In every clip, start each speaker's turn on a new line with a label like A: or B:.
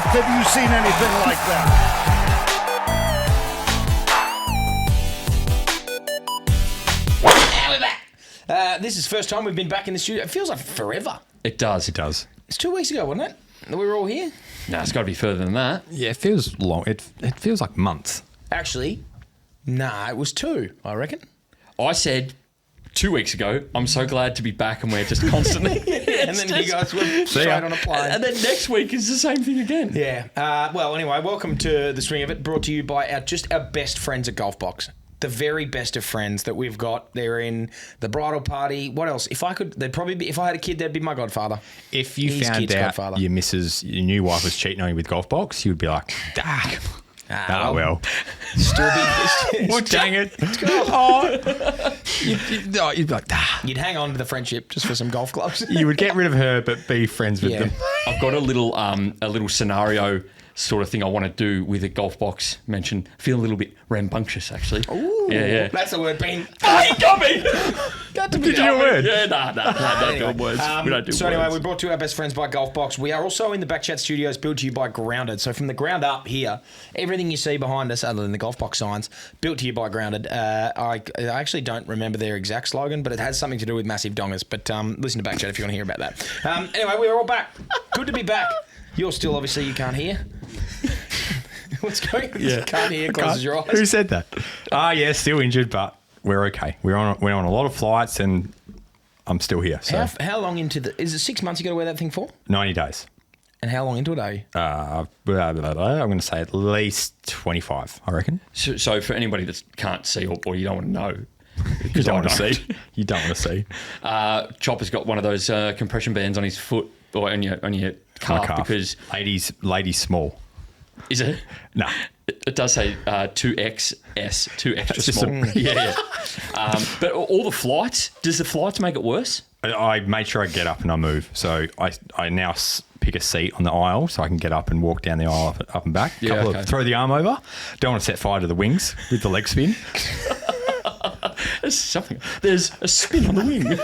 A: have you seen anything like that?
B: And we're back. This is the first time we've been back in the studio. It feels like forever.
C: It does.
B: It's 2 weeks ago, wasn't it? That we were all here?
C: No, it's got to be further than that.
D: Yeah, it feels long. It feels like months.
B: Actually, nah, it was 2, I reckon.
C: I said 2 weeks ago, I'm so glad to be back, and we're just constantly.
B: And then you guys went straight on a plane.
C: And then next week is the same thing again.
B: Yeah. Well, anyway, welcome to the swing of it, brought to you by our best friends at GolfBox. The very best of friends that we've got. They're in the bridal party. What else? If I could, they'd probably be. If I had a kid, they'd be my godfather.
D: If you
B: His
D: found
B: kid's
D: out
B: godfather.
D: your new wife was cheating on you with GolfBox, you would be like, well.
B: Still be.
D: Well, dang it. You'd be like,
B: You'd hang on to the friendship just for some golf clubs.
D: You would get rid of her, but be friends with them.
C: I've got a little scenario sort of thing I want to do with a GolfBox mention. I feel a little bit rambunctious, actually.
B: Ooh,
C: yeah.
B: That's the word, Ben.
C: Oh, he got me!
D: Did you word?
C: Yeah, no, don't do words. We don't do
B: So
C: words.
B: anyway, we brought to you our best friends by GolfBox. We are also in the Backchat Studios, built to you by Grounded. So from the ground up here, everything you see behind us, other than the GolfBox signs, built to you by Grounded. I actually don't remember their exact slogan, but it has something to do with massive dongers. But listen to Backchat if you want to hear about that. Anyway, we're all back. Good to be back. You're still, obviously, you can't hear. What's going on? You can't hear, closes your eyes.
D: Who said that? Yeah, still injured, but we're okay. We're on a lot of flights, and I'm still here. So
B: How long into is it 6 months you got to wear that thing for?
D: 90 days.
B: And how long into it are you?
D: I'm going to say at least 25, I reckon.
C: So for anybody that can't see or you don't want to know,
D: You don't want to see. You don't want to see.
C: Chopper's got one of those compression bands on his foot or on your calf, because
D: ladies small.
C: Is it?
D: No.
C: It does say 2XS, 2 extra
D: It's just
C: small. Yeah. But all the flights, does the flights make it worse?
D: I made sure I get up and I move. So I now pick a seat on the aisle so I can get up and walk down the aisle up and back. Throw the arm over. Don't want to set fire to the wings with the leg spin.
C: There's a spin on the wing.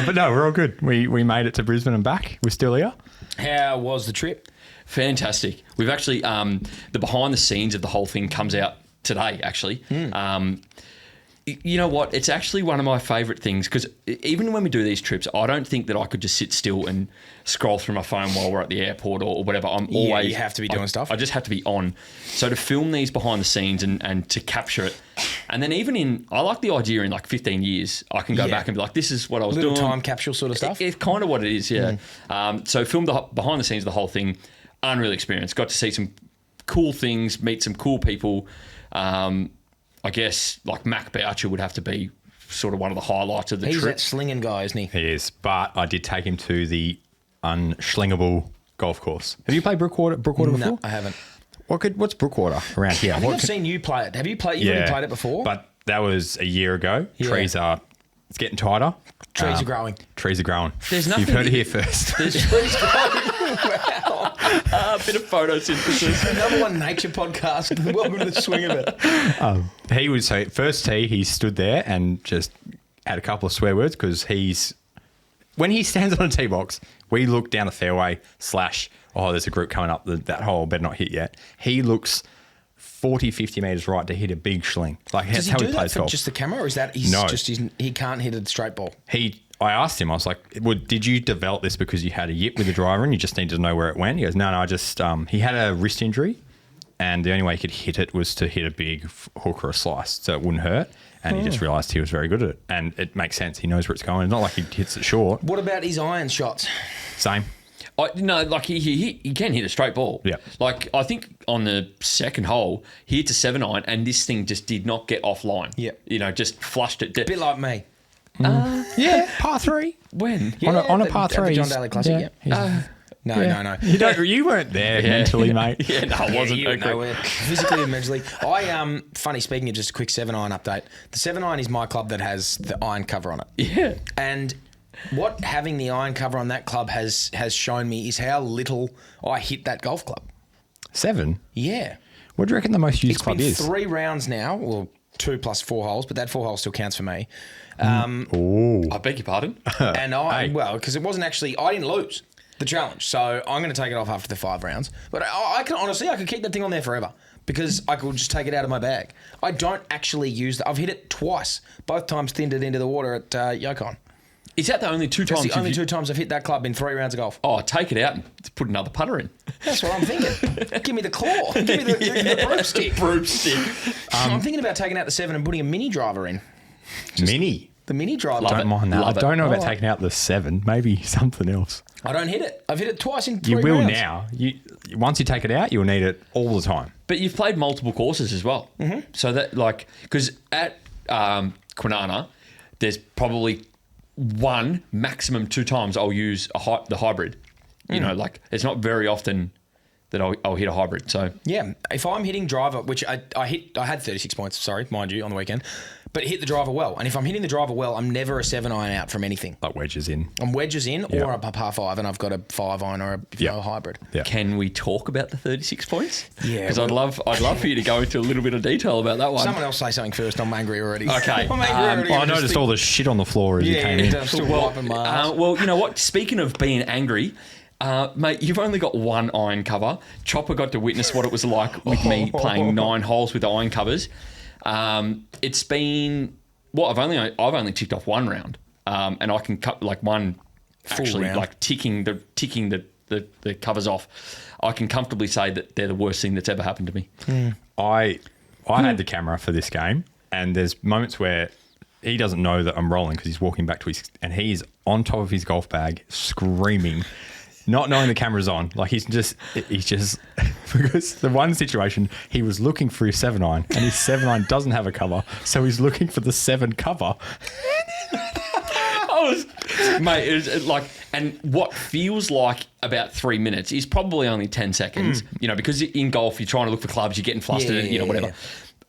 D: But no, we're all good. We made it to Brisbane and back. We're still here.
B: How was the trip?
C: Fantastic. We've actually, the behind the scenes of the whole thing comes out today, actually. You know what? It's actually one of my favourite things, because even when we do these trips, I don't think that I could just sit still and scroll through my phone while we're at the airport or whatever. You
B: have to be doing stuff.
C: I just have to be on. So to film these behind the scenes and to capture it, and then even I like the idea in like 15 years, I can go back and be like, this is what I was doing.
B: Time capsule sort of stuff.
C: It's kind of what it is, yeah. So filmed behind the scenes of the whole thing, unreal experience. Got to see some cool things, meet some cool people. I guess like Mac Boucher would have to be sort of one of the highlights of the
B: He's
C: trip.
B: that slinging guy, isn't he?
D: He is. But I did take him to the unschlingable golf course. Have you played Brookwater before?
B: No, I haven't.
D: What's Brookwater around here?
B: I think I've seen you play it. Have you played? You've already played it before?
D: But that was a year ago.
B: Yeah.
D: It's getting tighter.
B: Trees are growing.
D: Trees are growing.
C: There's nothing.
D: You've heard it here first.
B: Trees growing. Wow.
C: A bit of photosynthesis.
B: Another one nature podcast. Welcome to the swing of it.
D: He was first tee. He stood there and just had a couple of swear words because when he stands on a tee box, we look down the fairway / there's a group coming up that hole, better not hit yet. He looks 40, 50 metres right to hit a big schling. Like
B: Does he
D: how
B: do
D: he
B: that
D: plays
B: for
D: golf.
B: just the camera, or is that he can't hit a straight ball?
D: I asked him, I was like, did you develop this because you had a yip with the driver and you just needed to know where it went? He goes, no, I just, he had a wrist injury and the only way he could hit it was to hit a big hook or a slice so it wouldn't hurt. And he just realised he was very good at it. And it makes sense. He knows where it's going. It's not like he hits it short.
B: What about his iron shots?
D: Same.
C: No, like he can hit a straight ball.
D: Yeah.
C: Like I think on the second hole, he hit a 7-iron and this thing just did not get offline.
B: Yeah.
C: You know, just flushed it.
B: A bit like me.
D: Yeah, par 3.
C: When?
D: On a par
B: at the
D: 3.
B: John Daly Classic, No.
D: You weren't there mentally, mate.
C: Yeah, no, I wasn't.
B: You know, physically and mentally. Funny, speaking of just a quick 7-iron update, the 7-iron is my club that has the iron cover on it.
C: Yeah.
B: And what having the iron cover on that club has shown me is how little I hit that golf club.
D: 7?
B: Yeah.
D: What do you reckon the most used club
B: It's been
D: is?
B: 3 rounds now, well, 2 plus 4 holes, but that 4 holes still counts for me.
C: I beg your pardon.
B: And because it wasn't actually, I didn't lose. The challenge. So I'm going to take it off after the 5 rounds. But I can honestly, I could keep that thing on there forever because I could just take it out of my bag. I don't actually use I've hit it twice. Both times thinned it into the water at Yukon.
C: Is that the only 2 times?
B: That's the only 2 times I've hit that club in 3 rounds of golf.
C: Oh, take it out and put another putter in.
B: That's what I'm thinking. Give me the claw. Give me the broomstick.
C: Broomstick.
B: I'm thinking about taking out the 7 and putting a mini driver in.
D: Mini.
B: The mini driver.
C: Love
D: Don't
C: it.
D: mind that.
C: Love
D: I don't know
C: it.
D: about taking out the 7. Maybe something else.
B: I don't hit it. I've hit it twice in 3
D: You will
B: rounds.
D: now. Once you take it out, you'll need it all the time.
C: But you've played multiple courses as well. Mm-hmm. So that, because at Kwinana, there's probably 1, maximum 2 times I'll use the hybrid. You know, it's not very often that I'll hit a hybrid. So
B: Yeah, if I'm hitting driver, which I had 36 points, sorry, mind you, on the weekend, but hit the driver well. And if I'm hitting the driver well, I'm never a 7-iron out from anything.
D: Like wedges in.
B: I'm wedges in or a par 5 and I've got a 5-iron or a hybrid.
D: Yeah.
C: can we talk about the 36 points?
B: Yeah,
C: Because I'd love for you to go into a little bit of detail about that one.
B: Someone else say something first. I'm angry already.
C: Okay.
B: I'm angry already.
D: I noticed all the shit on the floor as you came in.
B: I'm still wiping my ass.
C: Well, you know what? Speaking of being angry, mate, you've only got 1 iron cover. Chopper got to witness what it was like with me playing 9 holes with iron covers. It's been I've only ticked off 1 round, and I can cut one
B: Full
C: actually
B: round.
C: ticking the covers off. I can comfortably say that they're the worst thing that's ever happened to me.
D: I had the camera for this game, and there's moments where he doesn't know that I'm rolling because he's walking back to and he's on top of his golf bag screaming, not knowing the camera's on. He's just because the one situation he was looking for his 7-iron and his 7-iron doesn't have a cover, so he's looking for the 7 cover.
C: Mate, it was and what feels like about 3 minutes is probably only 10 seconds, because in golf, you're trying to look for clubs, you're getting flustered, whatever.
B: Yeah.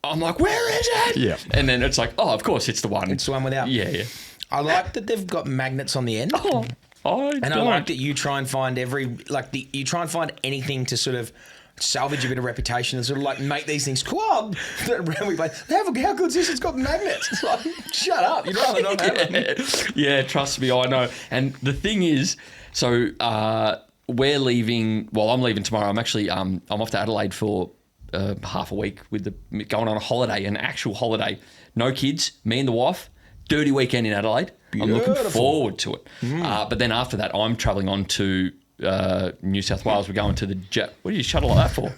C: I'm like, where is it?
D: Yeah.
C: And then it's like, oh, of course, it's the one.
B: It's the one without.
C: Yeah.
B: I like that they've got magnets on the end.
C: Oh,
B: And I like that you try and find you try and find anything to sort of salvage a bit of reputation and sort of make these things cool. Oh, how good's this? It's got magnets. It's like, shut up. You'd rather not have them.
C: Yeah, trust me, I know. And the thing is, so we're leaving. Well, I'm leaving tomorrow. I'm actually I'm off to Adelaide for half a week going on a holiday, an actual holiday. No kids, me and the wife. Dirty weekend in Adelaide. I'm looking forward to it. But then after that, I'm travelling on to New South Wales. We're going to the jet. What did you shuttle like that for?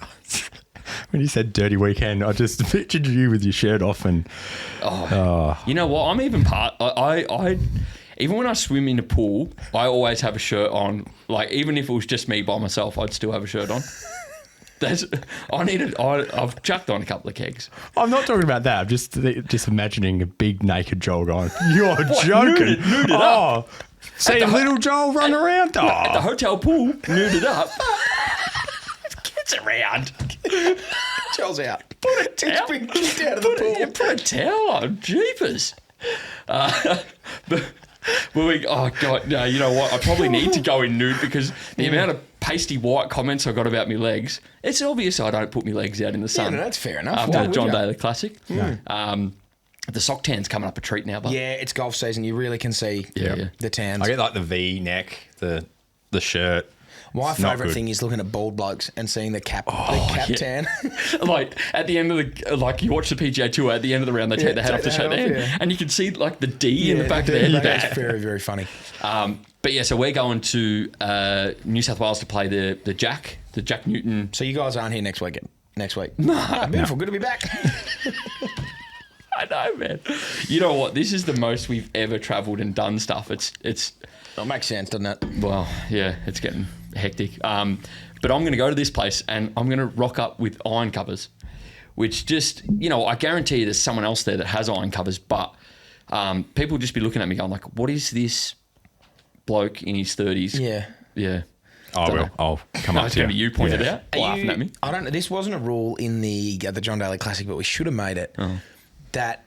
D: When you said dirty weekend, I just pictured you with your shirt off and.
C: You know what? I'm even I even when I swim in the pool, I always have a shirt on. Even if it was just me by myself, I'd still have a shirt on. I've chucked on a couple of kegs.
D: I'm not talking about that. I'm just imagining a big naked Joel going, "You're joking."
C: Nuded
D: up. See little Joel run around.
C: At the hotel pool, nuded up. Gets around.
B: Joel's out.
C: Put a towel.
B: He's been kicked out of the pool.
C: Put a towel on. Jeepers. Oh God, no, you know what? I probably need to go in nude because the amount of pasty white comments I got about my legs, it's obvious I don't put my legs out in the sun.
B: Yeah, no, that's fair enough.
C: After
B: Why
C: the
B: would
C: John
B: you?
C: Daly Classic. The sock tan's coming up a treat now, but
B: Yeah, it's golf season. You really can see
C: Yeah.
B: the tans.
D: I get the V neck, the shirt.
B: My
D: It's not
B: favourite
D: good.
B: thing is looking at bald blokes and seeing the cap
C: yeah.
B: tan.
C: At the end of you watch the PGA Tour, at the end of the round, they take the hat off to shake their hand, and you can see the D in the back of their head.
B: It's very, very funny.
C: But yeah, so we're going to New South Wales to play the Jack Newton.
B: So you guys aren't here next week? No. Beautiful. Good to be back.
C: I know, man. You know what? This is the most we've ever travelled and done stuff. It's
B: That makes sense, doesn't it?
C: well, yeah, it's getting hectic. But I'm going to go to this place and I'm going to rock up with iron covers, which just, I guarantee you there's someone else there that has iron covers, but people just be looking at me going like, what is this bloke in his 30s?
B: Yeah.
C: Yeah.
D: I'll come
C: No,
D: up
C: it's
D: to you.
C: going to be you pointed out,
B: Are
C: laughing
B: you-
C: at me.
B: I don't know. This wasn't a rule in the John Daly Classic, but we should have made it. That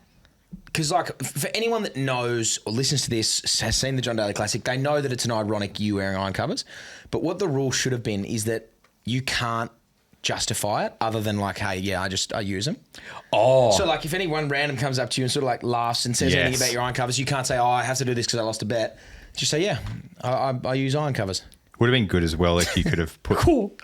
B: because for anyone that knows or listens to this, has seen the John Daly Classic, they know that it's an ironic you wearing iron covers. But what the rule should have been is that you can't justify it other than hey, yeah, I use them.
C: Oh.
B: So if anyone random comes up to you and sort of laughs and says anything
D: Yes.
B: about your iron covers, you can't say, oh, I have to do this because I lost a bet. Just say, yeah, I use iron covers.
D: Would have been good as well if you could have put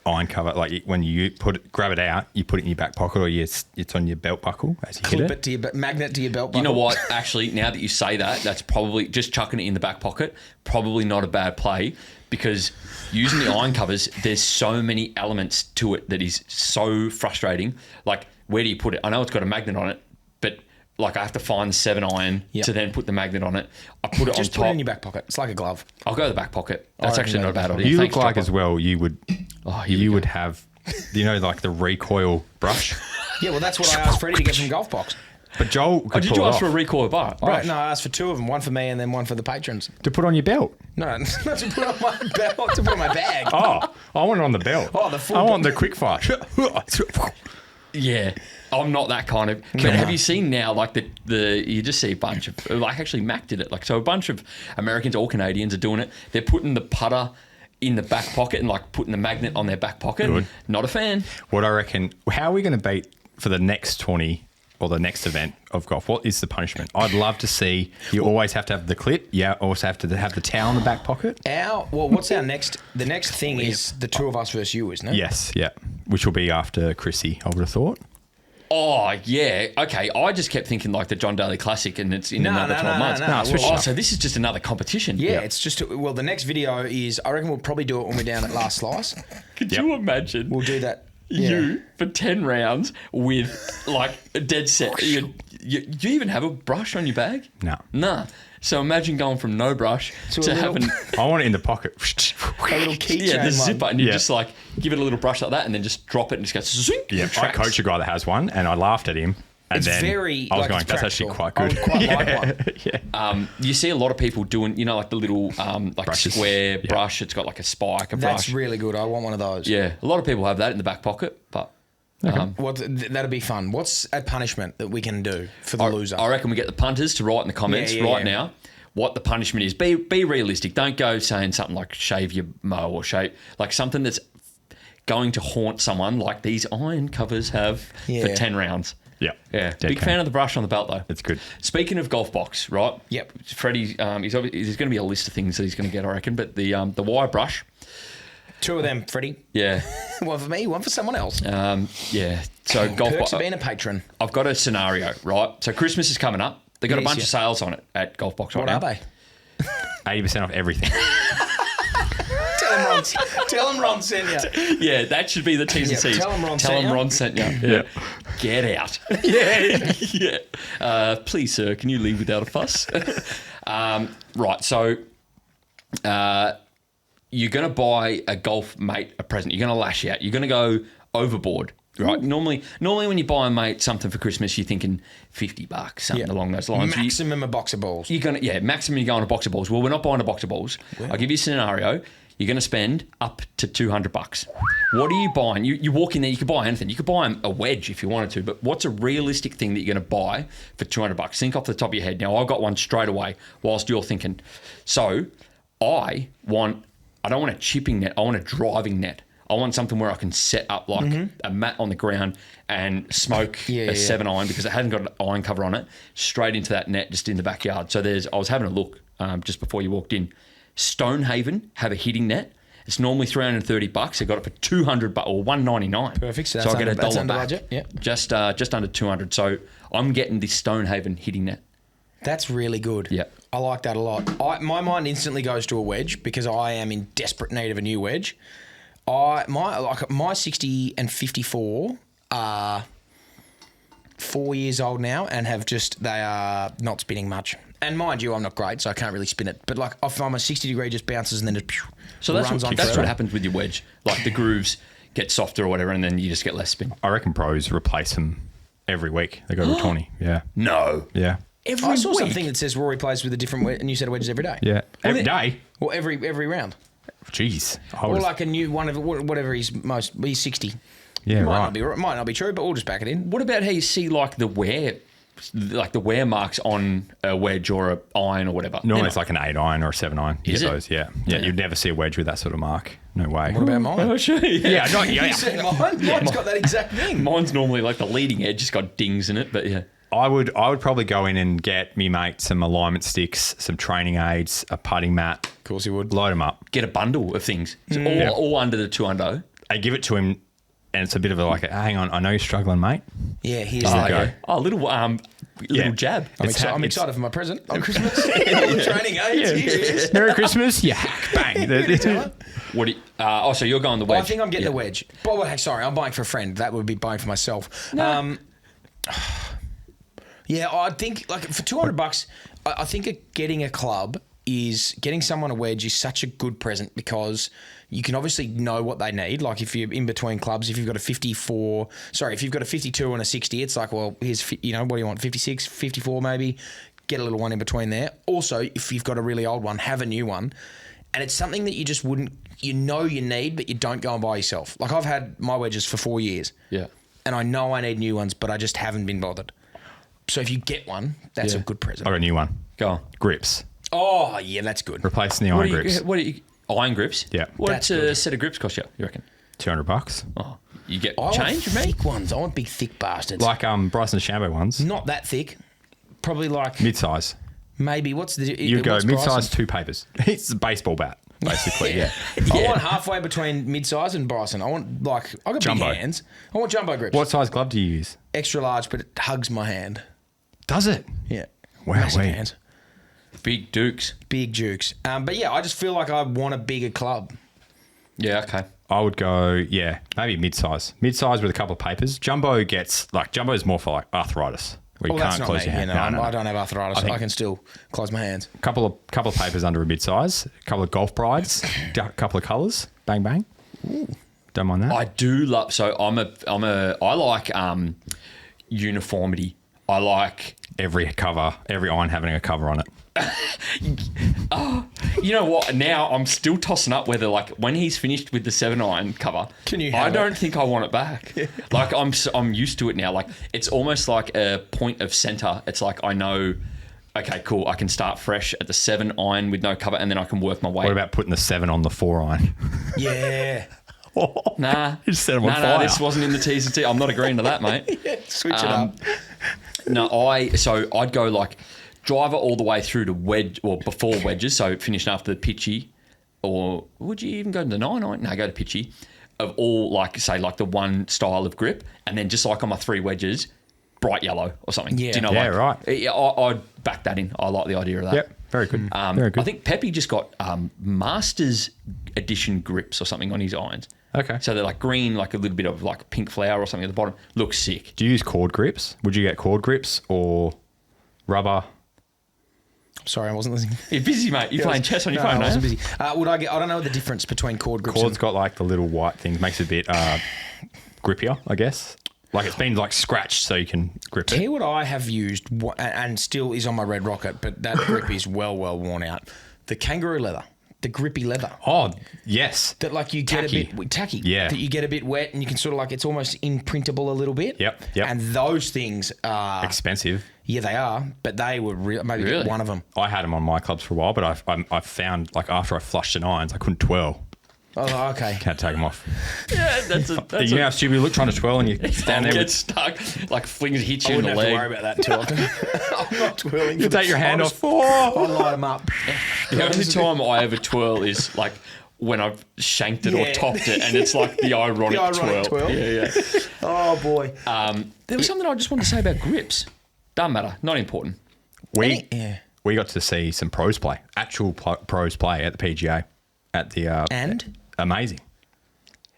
D: iron cover, like when you grab it out, you put it in your back pocket or it's on your belt buckle as you
B: Clip
D: hit
B: it to your magnet to your belt buckle.
C: You know what? Actually, now that you say that, that's probably just chucking it in the back pocket. Probably not a bad play because using the iron covers, there's so many elements to it that is so frustrating. Like, where do you put it? I know it's got a magnet on it, but like I have to find the 7-iron to then put the magnet on it. I put it
B: Just
C: on top.
B: put it in your back pocket. It's like a glove.
C: I'll go to the back pocket. That's
B: I
C: actually
B: reckon
C: not a
B: go
C: bad
B: to
C: idea.
D: You
C: Thanks,
D: look like
C: Chopper.
D: as well, you would
C: we
D: have, like the recoil brush.
B: Yeah, well, that's what I asked Freddie to get from GolfBox.
D: But Joel could
C: Did
D: pull
C: you
D: it
C: ask
D: off
C: for a recoil bar?
B: Right, no, I asked for 2 of them. One for me and then one for the patrons.
D: to put on your belt.
B: No, not to put on my belt, to put on my bag.
D: Oh, I want it on the belt.
B: Oh, the full
D: I want the quick fire.
C: Yeah. I'm not that kind of. But have you seen now, like the you just see a bunch of, like actually Mac did it. Like, so a bunch of Americans or Canadians are doing it. They're putting the putter in the back pocket and like putting the magnet on their back pocket.
D: Good.
C: Not a fan.
D: What I reckon, how are we going to beat for the next 20 or the next event of golf? What is the punishment? I'd love to see, you always have to have the clip. Yeah, also have to have the towel in the back pocket.
B: What's our next? The next thing is the 2 of us versus you, isn't it?
D: Yes, yeah. Which will be after Chrissy, I would have thought.
C: Oh, yeah. Okay. I just kept thinking like the John Daly Classic and it's in another 12 months.
D: No, switch it up.
C: So this is just another competition.
B: Yeah, it's just, well, the next video is, I reckon we'll probably do it when we're down at Last Slice.
C: Could you imagine?
B: We'll do that. Yeah.
C: You for 10 rounds with like a dead set. You even have a brush on your bag?
D: No.
C: Nah. So imagine going from no brush
B: To
C: to
B: a little-
C: having
D: I want it in the pocket.
B: A little keychain
C: the zipper,
B: one.
C: and you
D: Yeah.
C: just like give it a little brush like that, and then just drop it and just go zing.
D: Yeah, I
C: tracks.
D: coach a guy that has one, and I laughed at him. And
B: It's
D: then
B: very,
D: I was
B: like,
D: going,
B: it's
D: that's actually
B: practical.
D: quite good.
B: I would quite like one.
C: You see a lot of people doing, like the little like
D: Brushes.
C: square
D: Yeah.
C: brush. It's got like a spike, a
B: That's
C: brush.
B: really good. I want one of those.
C: Yeah, a lot of people have that in the back pocket, but
B: That'd be fun. What's a punishment that we can do for the loser?
C: I reckon we get the punters to write in the comments
B: Yeah.
C: now what the punishment is. Be realistic. Don't go saying something like shave your mo or shave, like something that's going to haunt someone like these iron covers have for
B: Yeah.
C: 10 rounds.
D: Yeah.
C: Yeah,
D: Dead
C: big
D: can.
C: fan of the brush on the belt though.
D: It's good.
C: Speaking of GolfBox, right?
B: Yep.
C: Freddie, there's going to be a list of things that he's going to get, I reckon. But the wire brush,
B: 2 of them, Freddie.
C: yeah,
B: One for me, one for someone else.
C: yeah. So
B: Perks of
C: GolfBox.
B: being a patron.
C: I've got a scenario, right? So Christmas is coming up. They got a
B: Yes,
C: bunch
B: yeah.
C: of sales on it at GolfBox right
B: What
C: now.
B: are they?
D: 80% off everything.
B: Tell them Ron sent you.
C: Yeah, that should be the T's and
B: Yeah,
C: C's.
B: tell 'em Ron sent you.
C: Yeah. Get out. Yeah. Please, sir, can you leave without a fuss? Right. So, you're going to buy a golf mate a present. You're going to lash out. You're going to go overboard. Right. Normally, when you buy a mate something for Christmas, you're thinking $50, something along those lines.
B: Maximum a box of balls.
C: Maximum you're going a box of balls. Well, we're not buying a box of balls. I'll give you a scenario. You're going to spend up to $200. What are you buying? You walk in there, you could buy anything. You could buy a wedge if you wanted to, but what's a realistic thing that you're going to buy for $200? Think off the top of your head. Now, I've got one straight away whilst you're thinking. So, I don't want a chipping net. I want a driving net. I want something where I can set up like a mat on the ground and smoke a 7-iron because it hasn't got an iron cover on it, straight into that net just in the backyard. So I was having a look just before you walked in. Stonehaven have a hitting net. It's normally $330. I got it for $200 or $199.
B: Perfect. So
C: I
B: that's
C: get
B: under-
C: a
B: that's
C: dollar
B: under
C: back.
B: budget, yeah.
C: Just under $200. So I'm getting this Stonehaven hitting net.
B: That's really good.
C: Yeah.
B: I like that a lot. My mind instantly goes to a wedge because I am in desperate need of a new wedge. My 60 and 54 are 4 years old now and they are not spinning much. And mind you, I'm not great, so I can't really spin it. But like if I'm a 60 degree, just bounces and then it
C: So that's
B: runs on
C: what
B: forever.
C: happens with your wedge. Like the grooves get softer or whatever, and then you just get less spin.
D: I reckon pros replace them every week. They go to 20. Yeah.
C: No.
D: Yeah.
C: Every
B: I saw
C: week.
B: something that says Rory plays with a new set of wedges every day.
D: Yeah. Every day.
B: Well, every round.
D: Jeez.
B: Or like a new one of whatever he's 60.
D: Yeah,
B: Might
D: right.
B: might not be true, but we'll just back it in.
C: What about how you see like the wear marks on a wedge or a iron or whatever?
D: Normally it's like an 8-iron or a 7-iron. You
C: Is
D: get
C: it?
D: those, yeah. Yeah, you'd never see a wedge with that sort of mark. No way.
B: What about mine?
C: Oh, sure.
D: Yeah, not
B: You
D: yeah.
B: said mine? Mine's got that exact thing.
C: Mine's normally like the leading edge, just got dings in it, but yeah.
D: I would probably go in and get me mate some alignment sticks, some training aids, a putting mat,
B: course he would.
D: Load them up.
C: Get a bundle of things. It's all under the 200.
D: They give it to him, and it's a bit of hang on, I know you're struggling, mate.
B: Yeah, here's
D: Oh,
B: that.
D: go.
C: Yeah. Oh, little jab.
B: I'm excited for my present on Christmas. Training age.
D: Merry Christmas, you hack. Bang.
C: What do you, so you're going the wedge.
B: Well, I think I'm getting the wedge. But sorry, I'm buying for a friend. That would be buying for myself.
C: No.
B: Yeah, I think like for $200, I think getting a club is getting someone a wedge is such a good present because you can obviously know what they need. Like if you're in between clubs, if you've got a 52 and a 60, it's like, well, here's, what do you want? 56, 54 maybe. Get a little one in between there. Also, if you've got a really old one, have a new one. And it's something that you just wouldn't, you need, but you don't go and buy yourself. Like I've had my wedges for 4 years.
C: Yeah.
B: And I know I need new ones, but I just haven't been bothered. So if you get one, that's a good present.
D: I got a new one.
C: Go on.
D: Grips.
B: Oh, yeah, that's good.
D: Replacing the iron grips.
C: Iron grips?
D: Yeah.
C: What's a set of grips cost you reckon?
D: $200.
C: Oh, you get
B: I
C: change
B: want
C: with me?
B: thick ones. I want big, thick bastards.
D: Like Bryson DeChambeau ones.
B: Not that thick. Probably like
D: Mid-size.
B: maybe. What's the?
D: You go
B: what's
D: mid-size,
B: Bryson?
D: 2 papers. It's a baseball bat, basically. yeah.
B: I want halfway between mid-size and Bryson. I want I got
D: Jumbo.
B: big hands. I want jumbo grips.
D: What size glove do you use?
B: Extra large, but it hugs my hand.
D: Does it?
B: Yeah.
D: Wow,
B: Massive
D: wait.
B: hands.
C: Big Dukes.
B: Big jukes. But yeah, I just feel like I want a bigger club.
C: Yeah, okay.
D: I would go, maybe mid-size. Mid-size with a couple of papers. Jumbo's more for like arthritis, where you
B: Well, that's
D: can't
B: not
D: close
B: me.
D: your hand.
B: I don't have arthritis. I can still close my hands.
D: Couple of papers under a mid-size. A couple of golf brides. A couple of colours. Bang, bang. Don't mind that.
C: I do love. So I like uniformity. I like.
D: Every iron having a cover on it.
C: You know what? Now I'm still tossing up whether like when he's finished with the 7-iron cover.
B: Can you
C: I
B: have
C: don't
B: it?
C: think I want it back. Like I'm used to it now. Like it's almost like a point of center. It's like I know. Okay, cool. I can start fresh at the 7-iron with no cover, and then I can work my way.
D: What about putting the 7 on the 4-iron?
B: Yeah.
C: Nah,
D: Just set 'em on fire.
C: this wasn't in the T's and T. I'm not agreeing to that, mate.
B: Switch it up.
C: No, I'd go like driver all the way through to wedge or before wedges, so finishing after the pitchy, or would you even go to the 9-iron? No, go to pitchy. Of all like say like the one style of grip, and then just like on my 3 wedges, bright yellow or something.
B: Yeah.
C: Do you know?
D: Yeah,
C: like,
D: right.
C: I'd back that in. I like the idea of that.
D: Yep, very good. Very good.
C: I think Pepe just got Masters Edition grips or something on his irons.
D: Okay.
C: So they're like green, like a little bit of like pink flower or something at the bottom. Looks sick.
D: Do you use cord grips? Would you get cord grips or rubber?
B: Sorry, I wasn't listening.
C: You're busy, mate. You're playing chess on your
B: No,
C: phone,
B: I wasn't
C: eh?
B: busy. Would I get? I don't know the difference between cord grips.
D: Cord's got like the little white things, makes it a bit grippier, I guess. Like it's been like scratched so you can grip it.
B: Here, what I have used and still is on my Red Rocket, but that grip is well worn out. The kangaroo leather, the grippy leather.
D: Oh, yes.
B: That like you get
D: Tacky.
B: a bit tacky.
D: Yeah.
B: That you get a bit wet and you can sort of like it's almost imprintable a little bit.
D: Yep.
B: And those things are
D: Expensive.
B: yeah they are, but they were maybe
C: Really?
B: get one of them.
D: I had them on my clubs for a while, but I found like after I flushed the irons, I couldn't twirl.
B: Oh, okay.
D: Can't take them off.
C: Yeah, that's
D: You know how stupid you look trying to twirl and you stand there
C: get
D: with...
C: stuck. Like flings hit
B: I
C: you in
B: wouldn't
C: the
B: have to
C: leg.
B: worry about that too often. I'm not twirling.
D: You take your hand off.
B: I'll light them up.
C: The only time I ever twirl is like when I've shanked it or
B: Yeah.
C: topped it, and it's like the ironic,
B: The ironic twirl.
C: Yeah.
B: Oh boy.
C: There was something I just wanted to say about grips. Doesn't matter. Not important.
D: We
B: Yeah.
D: got to see some pros play, actual pros play at the PGA. At the
B: And?
D: Amazing.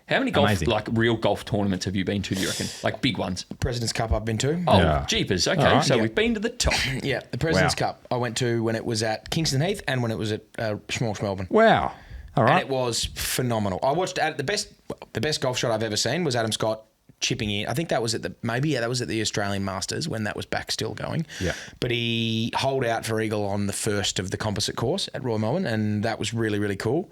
C: How many golf,
D: Amazing.
C: like real golf tournaments have you been to, do you reckon? Like big ones?
B: President's Cup I've been to.
C: Oh,
D: Yeah.
C: jeepers. Okay,
D: All right.
C: so
B: Yeah.
C: we've been to the top.
B: Yeah, the President's
D: Wow.
B: Cup I went to when it was at Kingston Heath and when it was at Schmaltz Melbourne.
D: Wow. All
B: And
D: right.
B: it was phenomenal. I watched the best golf shot I've ever seen was Adam Scott chipping in. I think that was at the Australian Masters when that was back still going.
D: Yeah.
B: But he holed out for eagle on the first of the composite course at Royal Melbourne, and that was really, really cool.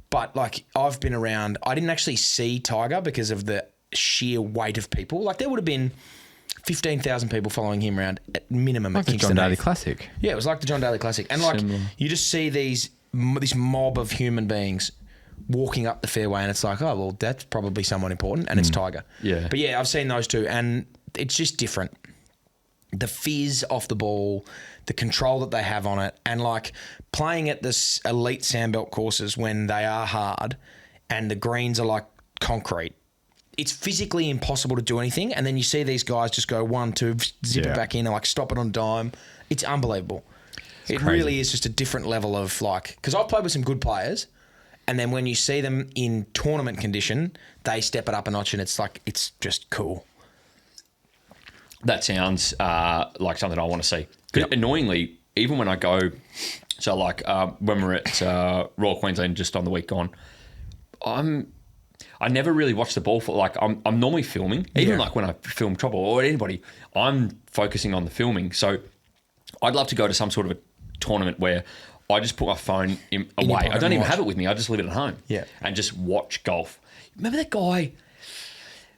B: But like I've been around, I didn't actually see Tiger because of the sheer weight of people. Like there would have been 15,000 people following him around at minimum
D: Like
B: at
D: the
B: Kingston
D: John Daly
B: Heath.
D: Classic.
B: Yeah, it was like the John Daly Classic. And like
C: Similar.
B: you just see this mob of human beings walking up the fairway and it's like, oh, well, that's probably someone important and it's Tiger.
C: Yeah.
B: But yeah, I've seen those two and it's just different. the fizz off the ball, the control that they have on it, and like playing at this elite sandbelt courses when they are hard and the greens are like concrete. It's physically impossible to do anything, and then you see these guys just go 1, 2, zip it back in, and like stop it on dime. It's unbelievable. It
D: crazy.
B: really is just a different level of like, because I've played with some good players, and then when you see them in tournament condition, they step it up a notch, and it's like, it's just cool.
C: That sounds like something I want to see. Because annoyingly, even when I go, so like when we're at Royal Queensland just on the week gone, I never really watch the ball for, like, I'm normally filming. Even like when I film trouble or anybody, I'm focusing on the filming. So I'd love to go to some sort of a tournament where I just put my phone away. I don't even have it with me. I just leave it at home.
B: Yeah.
C: And just watch golf. Remember that guy?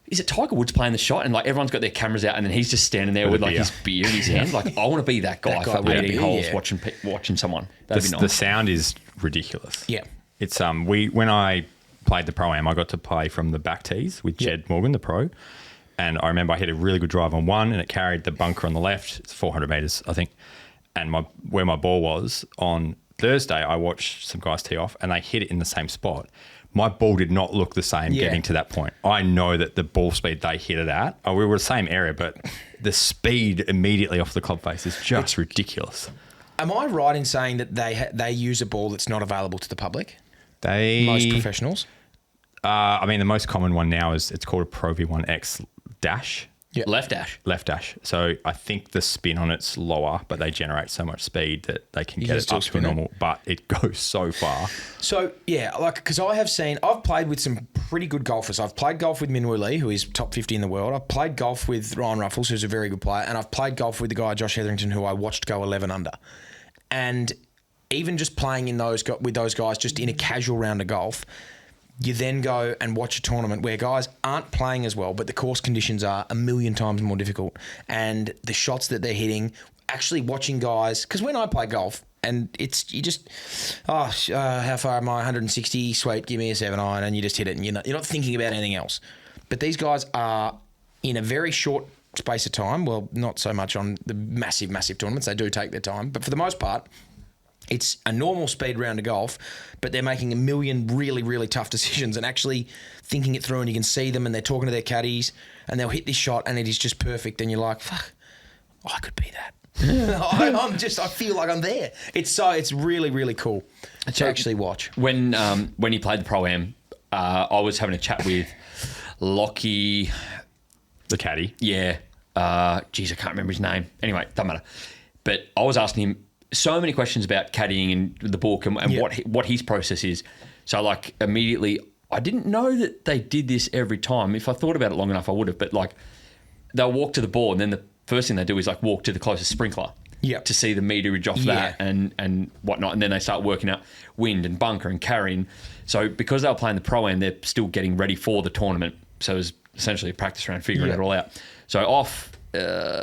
C: Is it Tiger Woods playing the shot and like everyone's got their cameras out and then he's just standing there with like his beer in his hand? Like, I want to be that guy for 80 holes watching someone. That'd be nice.
D: The sound is ridiculous.
B: Yeah.
D: It's when I played the Pro-Am, I got to play from the back tees with Jed Morgan, the pro. And I remember I hit a really good drive on one and it carried the bunker on the left. It's 400 metres, I think. And where my ball was on Thursday, I watched some guys tee off and they hit it in the same spot. My ball did not look the same getting to that point. I know that the ball speed they hit it at, we were the same area, but the speed immediately off the club face is just ridiculous.
B: Am I right in saying that they use a ball that's not available to the public?
D: Most
B: professionals?
D: I mean, the most common one now is it's called a Pro V1X dash.
B: Yep.
C: Left dash.
D: So I think the spin on it's lower, but they generate so much speed that they can get it up to normal. But it goes so far.
B: So yeah, like because I've played with some pretty good golfers. I've played golf with Min Woo Lee, who is top 50 in the world. I've played golf with Ryan Ruffles, who's a very good player, and I've played golf with the guy Josh Hetherington, who I watched go 11 under. And even just playing with those guys just in a casual round of golf, you then go and watch a tournament where guys aren't playing as well, but the course conditions are a million times more difficult. And the shots that they're hitting, actually watching guys, because when I play golf, and how far am I? 160, sweet, give me a 7-iron, and you just hit it, and you're not thinking about anything else. But these guys are in a very short space of time, well, not so much on the massive, massive tournaments, they do take their time, but for the most part, it's a normal speed round of golf, but they're making a million really, really tough decisions and actually thinking it through, and you can see them and they're talking to their caddies and they'll hit this shot and it is just perfect and you're like, fuck, I could be that. I feel like I'm there. It's really, really cool to actually watch.
C: When you played the Pro-Am, I was having a chat with Lockie.
D: The caddy.
C: Yeah. I can't remember his name. Anyway, doesn't matter. But I was asking him so many questions about caddying and the book and what his process is. So like immediately, I didn't know that they did this every time. If I thought about it long enough, I would have. But like they'll walk to the ball and then the first thing they do is like walk to the closest sprinkler to see the meterage off that and whatnot. And then they start working out wind and bunker and carrying. So because they were playing the Pro-Am, they're still getting ready for the tournament. So it was essentially a practice round figuring it all out. So off...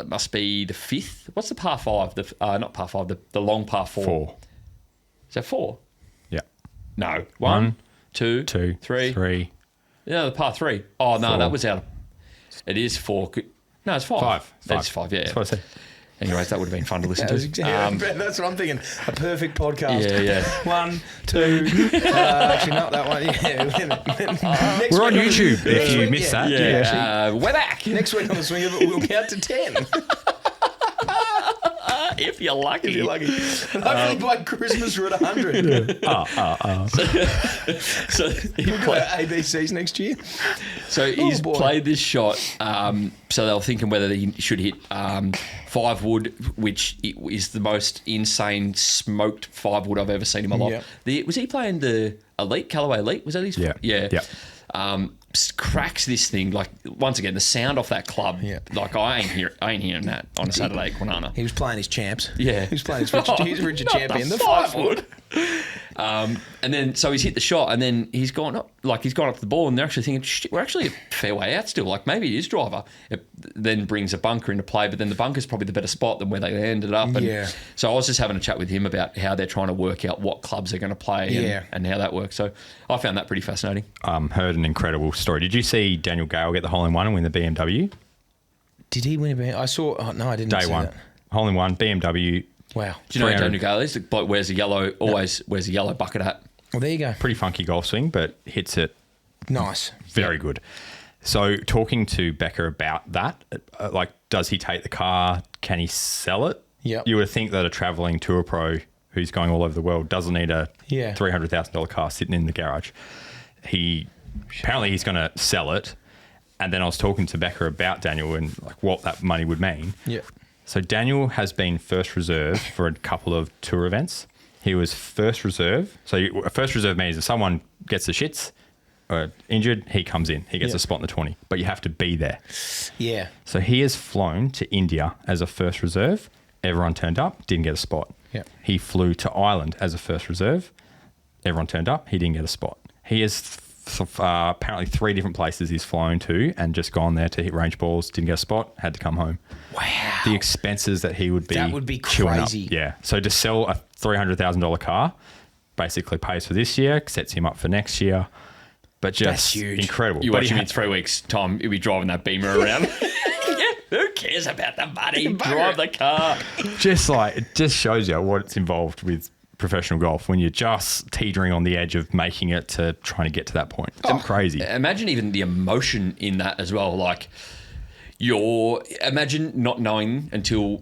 C: must be the fifth. What's the par five? Not par five. The long par four. Is that 4?
D: Yeah.
C: No. One, two, three. Yeah, the par 3. Oh no,
D: 4.
C: that was out. It is 4. No, it's 5. It's 5. Yeah.
D: That's what I said.
C: Anyways, that would have been fun to listen to.
B: That's what I'm thinking. A perfect podcast.
C: Yeah.
B: 1, 2. Actually, not that one. Yeah.
D: We're on YouTube if you missed that.
C: Yeah. We're back.
B: Next week on the swing of it, we'll count to 10.
C: If you're lucky.
B: And hopefully by Christmas we're at 100.
C: So he
B: played ABCs next year.
C: So he's played this shot. So they were thinking whether he should hit 5 wood, which is the most insane smoked 5 wood I've ever seen in my life. Was he playing the Elite, Callaway Elite? Was that his? Yeah. Cracks this thing, like once again the sound off that club. Like I ain't hearing that on a Saturday at Kwinana.
B: He was playing his champs.
C: He
B: was playing his Richard champion, the 5 wood.
C: And then so he's hit the shot, and then he's gone up to the ball, and they're actually thinking, shit, we're actually a fair way out still. Like maybe it is driver. It then brings a bunker into play, but then the bunker's probably the better spot than where they ended up. And so I was just having a chat with him about how they're trying to work out what clubs they're going to play and how that works. So I found that pretty fascinating.
D: Heard an incredible story. Did you see Daniel Gale get the hole-in-one and win the BMW?
B: Did he win a BMW? I saw. Oh no, I didn't.
D: Day
B: see
D: one.
B: That.
D: Hole in one, BMW.
B: Wow.
C: Do you know
D: 300.
C: Daniel Gale is? The bloke wears a yellow, always wears a yellow bucket hat.
B: Well, there you go.
D: Pretty funky golf swing, but hits it
B: Nice.
D: very good. So talking to Becca about that, like, does he take the car? Can he sell it?
B: Yep.
D: You would think that a traveling tour pro who's going all over the world doesn't need a
B: Yeah.
D: $300,000 car sitting in the garage. Apparently he's going to sell it. And then I was talking to Becca about Daniel and like what that money would mean.
B: Yeah.
D: So Daniel has been first reserve for a couple of tour events. He was first reserve. So first reserve means if someone gets the shits or injured, he comes in. He gets
B: Yeah.
D: a spot in the 20. But you have to be there.
B: Yeah.
D: So he has flown to India as a first reserve. Everyone turned up, didn't get a spot.
B: Yeah.
D: He flew to Ireland as a first reserve. Everyone turned up, he didn't get a spot. He has apparently 3 different places he's flown to and just gone there to hit range balls, didn't get a spot, had to come home.
B: Wow.
D: The expenses that he would be
B: That would be
D: chewing up.
B: crazy.
D: Yeah. So to sell a $300,000 car basically pays for this year, sets him up for next year. But just
B: That's huge.
D: incredible.
C: You
D: But
C: watch
D: he
C: him in 3 weeks' time, he'll be driving that Beamer around. Yeah, who cares about the money? Drive the car.
D: it just shows you what's involved with professional golf when you're just teetering on the edge of making it to trying to get to that point. It's crazy.
C: Imagine even the emotion in that as well. Like, imagine not knowing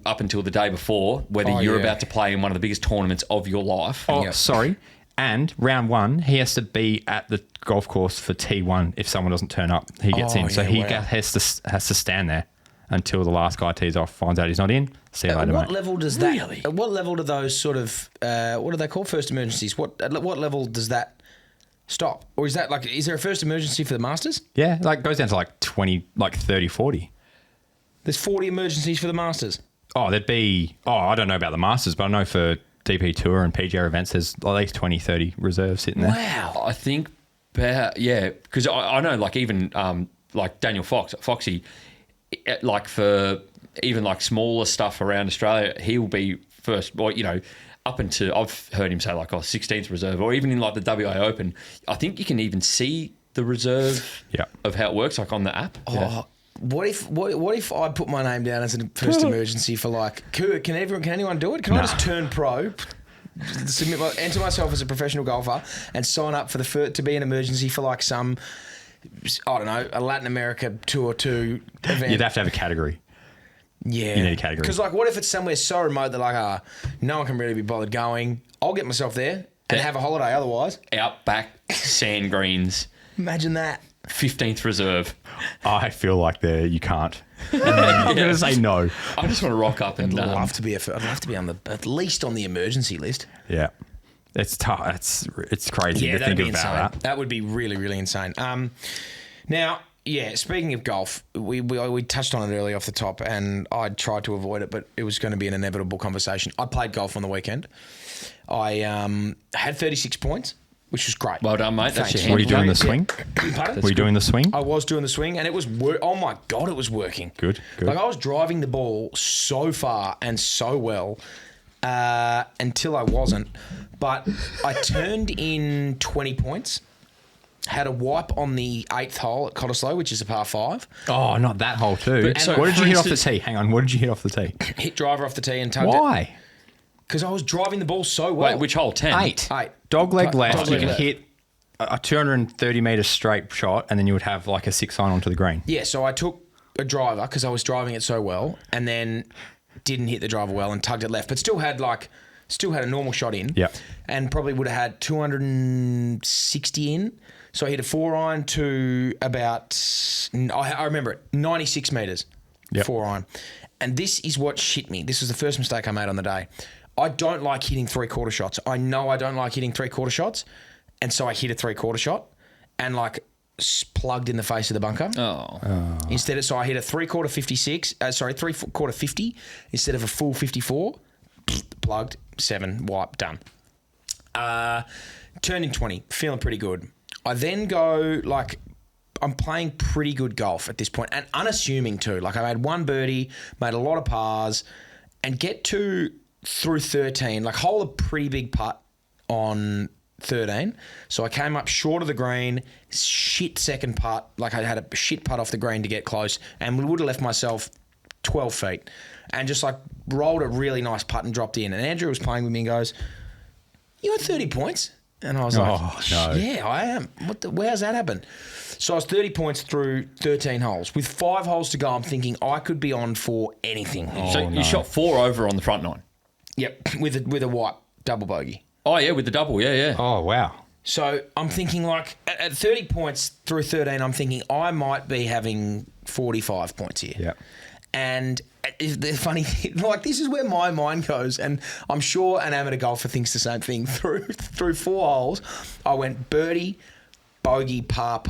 C: up until the day before whether you're
B: yeah.
C: about to play in one of the biggest tournaments of your life.
D: Oh,
B: Yep.
D: sorry. And round 1, he has to be at the golf course for T1. If someone doesn't turn up, he gets in. So
B: yeah,
D: he
B: wow.
D: has to stand there until the last guy tees off, finds out he's not in. See you later,
B: What
D: mate.
B: level does that?
C: Really?
B: At what level do those sort of what are they called? First emergencies. At what level does that stop? Or is that is there a first emergency for the Masters?
D: Yeah, like goes down to like 20, like 30, 40.
B: There's 40 emergencies for the Masters.
D: Oh, there'd be... Oh, I don't know about the Masters, but I know for DP Tour and PGA events, there's at least 20, 30 reserves sitting there.
B: Wow.
C: I think, because I know, like, even like Daniel Foxy, like for even like smaller stuff around Australia, he will be first. Well, up into I've heard him say like 16th reserve, or even in like the WA Open. I think you can even see the reserve of how it works, like on the app.
B: Oh, what if I put my name down as a first emergency for can anyone do it? Can I just turn pro, enter myself as a professional golfer, and sign up for to be an emergency for like some, I don't know, a Latin America Tour 2 event?
D: You'd have to have a category.
B: Yeah.
D: You need a category.
B: Because what if it's somewhere so remote that no one can really be bothered going? I'll get myself there and have a holiday otherwise.
C: Outback sand greens,
B: Imagine that.
C: 15th reserve.
D: I feel like you can't. I'm going to say no.
C: I just want to rock up and
B: I'd love to be at least on the emergency list.
D: Yeah. It's tough. It's crazy to think about that.
B: That would be really, really insane. Now, speaking of golf, we touched on it earlier off the top, and I tried to avoid it, but it was going to be an inevitable conversation. I played golf on the weekend. I had 36 points, which was great.
C: Well done, mate. That's
B: Thanks.
C: your
D: Were you doing the swing?
B: Pardon?
D: Were you doing the swing?
B: I was doing the swing, and it was oh my God, it was working.
D: Good.
B: Like I was driving the ball so far and so well until I wasn't. But I turned in 20 points, had a wipe on the 8th hole at Cottesloe, which is a par 5.
D: Oh, not that hole too.
C: But, so,
D: what did you
C: for
D: hit off the
C: instance-
D: tee? Hang on. What did you hit off the tee?
B: Hit driver off the tee and tugged it.
D: Why?
B: Because I was driving the ball so well.
C: Wait, which hole? 10?
D: 8.
B: 8.
D: Dog leg left.
B: Dog
D: You
B: leg
D: can
B: left.
D: hit a 230 metre straight shot, and then you would have like a 6-iron onto the green.
B: Yeah, so I took a driver because I was driving it so well, and then didn't hit the driver well and tugged it left, but still had a normal shot in.
D: Yep.
B: And probably would have had 260 in. So I hit a 4-iron to about, I remember it, 96 metres.
D: Yep.
B: 4-iron. And this is what shit me. This was the first mistake I made on the day. I don't like hitting 3/4 shots. I know I don't like hitting 3/4 shots. And so I hit a 3/4 shot and plugged in the face of the bunker.
C: Oh.
B: Instead, so I hit a 3/4 56. 3/4 50 instead of a full 54. Plugged 7 wipe done. Turned in 20, feeling pretty good. I then go I'm playing pretty good golf at this point and unassuming too. I made one birdie, made a lot of pars, and get through 13. Hole a pretty big putt on 13. So I came up short of the green, shit second putt. I had a shit putt off the green to get close, and would have left myself 12 feet, and just like rolled a really nice putt and dropped in. And Andrew was playing with me and goes, "You got 30 points?" And I was like,
D: no.
B: "Yeah, I am. Where's that happen?" So I was 30 points through 13 holes. With 5 holes to go, I'm thinking I could be on for anything.
C: So you shot 4 over on the front 9.
B: Yep, with a white double bogey.
C: Oh, yeah, with the double. Yeah.
D: Oh, wow.
B: So I'm thinking like at 30 points through 13, I'm thinking I might be having 45 points here.
D: Yeah.
B: And the funny thing, like this is where my mind goes, and I'm sure an amateur golfer thinks the same thing. Through 4 holes, I went birdie, bogey, par.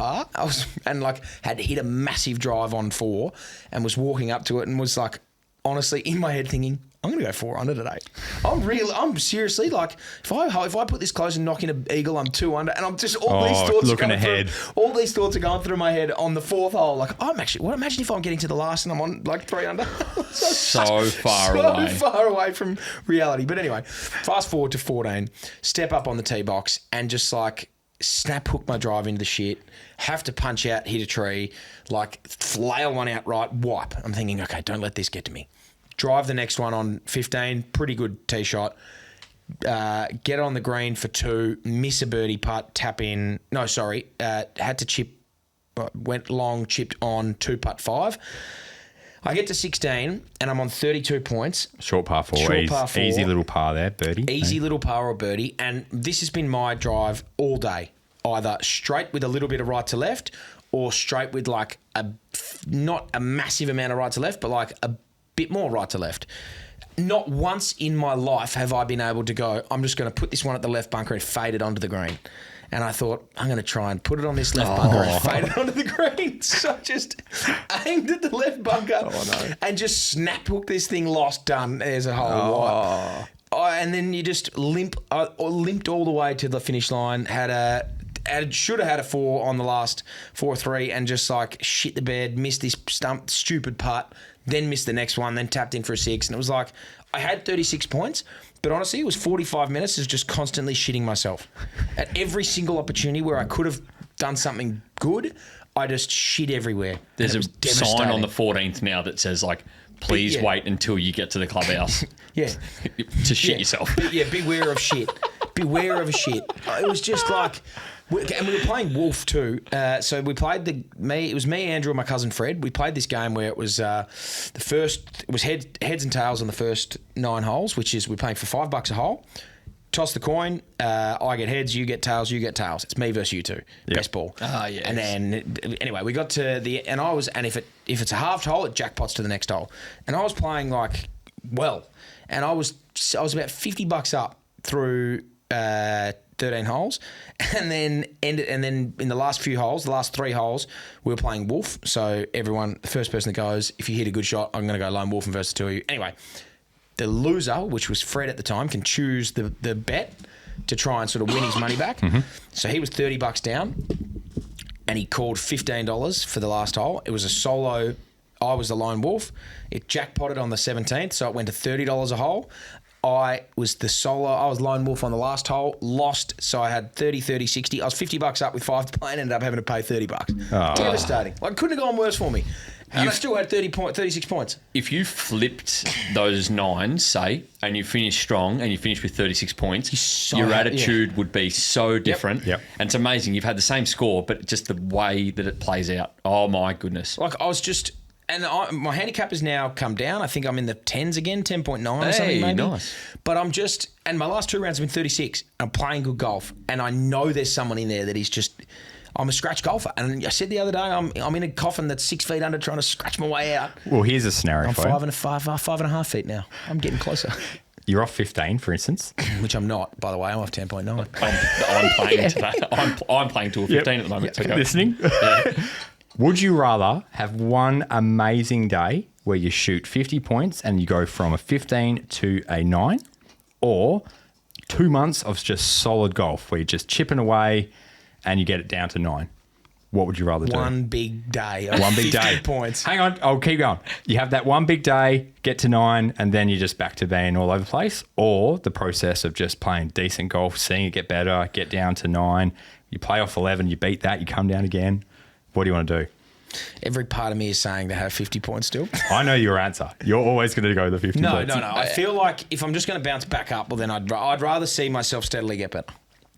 B: And like had to hit a massive drive on 4, and was walking up to it and was like, honestly, in my head thinking, I'm going to go 4 under today. I'm seriously like, if I put this close and knock in an eagle, I'm 2 under, and I'm just all these thoughts
D: looking
B: are going
D: ahead.
B: all these thoughts are going through my head on the 4th hole. Like, imagine if I'm getting to the last and I'm on like 3 under.
C: So far
B: away from reality. But anyway, fast forward to 14, step up on the tee box and just like snap hook my drive into the shit, have to punch out, hit a tree, like flail one out right, wipe. I'm thinking, okay, don't let this get to me. Drive the next one on 15, pretty good tee shot. Get on the green for 2, miss a birdie putt, tap in. No, sorry, had to chip, went long, chipped on 2 putt 5. I get to 16 and I'm on 32 points.
D: Short par 4. Easy little par there, birdie.
B: Easy little par or birdie. And this has been my drive all day. Either straight with a little bit of right to left or straight with like not a massive amount of right to left, but like a bit more right to left. Not once in my life have I been able to go, I'm just going to put this one at the left bunker and fade it onto the green. And I thought, I'm going to try and put it on this left bunker and fade it onto the green. So I just aimed at the left bunker and just snap hooked this thing, lost, done. There's a hole wipe. And then you just limped all the way to the finish line, should have had a 4 on the last 4-3 and just like shit the bed, missed this stupid putt, then missed the next one, then tapped in for a 6. And it was like, I had 36 points, but honestly, it was 45 minutes of just constantly shitting myself. At every single opportunity where I could have done something good, I just shit everywhere.
C: There's a sign on the 14th now that says like, please wait until you get to the clubhouse.
B: Yeah.
C: To shit yourself.
B: Beware of shit. Beware of a shit. It was just like... And we were playing Wolf too. So we played it was me, Andrew, and my cousin Fred. We played this game where it was it was heads and tails on the first 9 holes, which is we're playing for $5 a hole. Toss the coin. I get heads, you get tails, you get tails. It's me versus you two. Yep. Best ball.
C: Yes.
B: And then anyway, we got to if it's a halved hole, it jackpots to the next hole. And I was playing like well, and I was about $50 up through 13 holes, and then in the last few holes, the last 3 holes, we were playing Wolf. So everyone, the first person that goes, if you hit a good shot, I'm going to go lone wolf and versus 2 of you. Anyway, the loser, which was Fred at the time, can choose the bet to try and sort of win his money back. Mm-hmm. So he was $30 down, and he called $15 for the last hole. It was a solo. I was the lone wolf. It jackpotted on the 17th, so it went to $30 a hole. I was the solo. I was lone wolf on the last hole. Lost, so I had 30, 30, 60. I was $50 up with 5 to play and ended up having to pay $30.
D: Oh.
B: Devastating. Like, couldn't have gone worse for me. And I still had 36 points.
C: If you flipped those 9s, say, and you finished strong and you finished with 36 points, your attitude would be so different.
D: Yep.
C: And it's amazing. You've had the same score, but just the way that it plays out. Oh, my goodness.
B: Like, I was just... And my handicap has now come down. I think I'm in the 10s again, 10.9 or something maybe.
C: Nice.
B: But I'm just... And my last 2 rounds have been 36. I'm playing good golf. And I know there's someone in there that is just... I'm a scratch golfer. And I said the other day, I'm in a coffin that's 6 feet under trying to scratch my way out.
D: Well, here's a scenario for you.
B: I'm 5.5 feet now. I'm getting closer.
D: You're off 15, for instance.
B: Which I'm not, by the way. I'm off 10.9.
C: I'm playing today. I'm playing to a 15 at the moment.
D: Yep. Listening? Yeah. Would you rather have one amazing day where you shoot 50 points and you go from a 15 to a 9, or 2 months of just solid golf where you're just chipping away and you get it down to 9? What would you rather do?
B: One big day.
D: One big
B: 50
D: day.
B: points.
D: Hang on. I'll keep going. You have that one big day, get to 9, and then you're just back to being all over the place, or the process of just playing decent golf, seeing it get better, get down to 9, you play off 11, you beat that, you come down again. What do you want to do?
B: Every part of me is saying to have 50 points still.
D: I know your answer. You're always going to go the 50
B: No.
D: points.
B: I feel like if I'm just going to bounce back up, well, then I'd rather see myself steadily get better.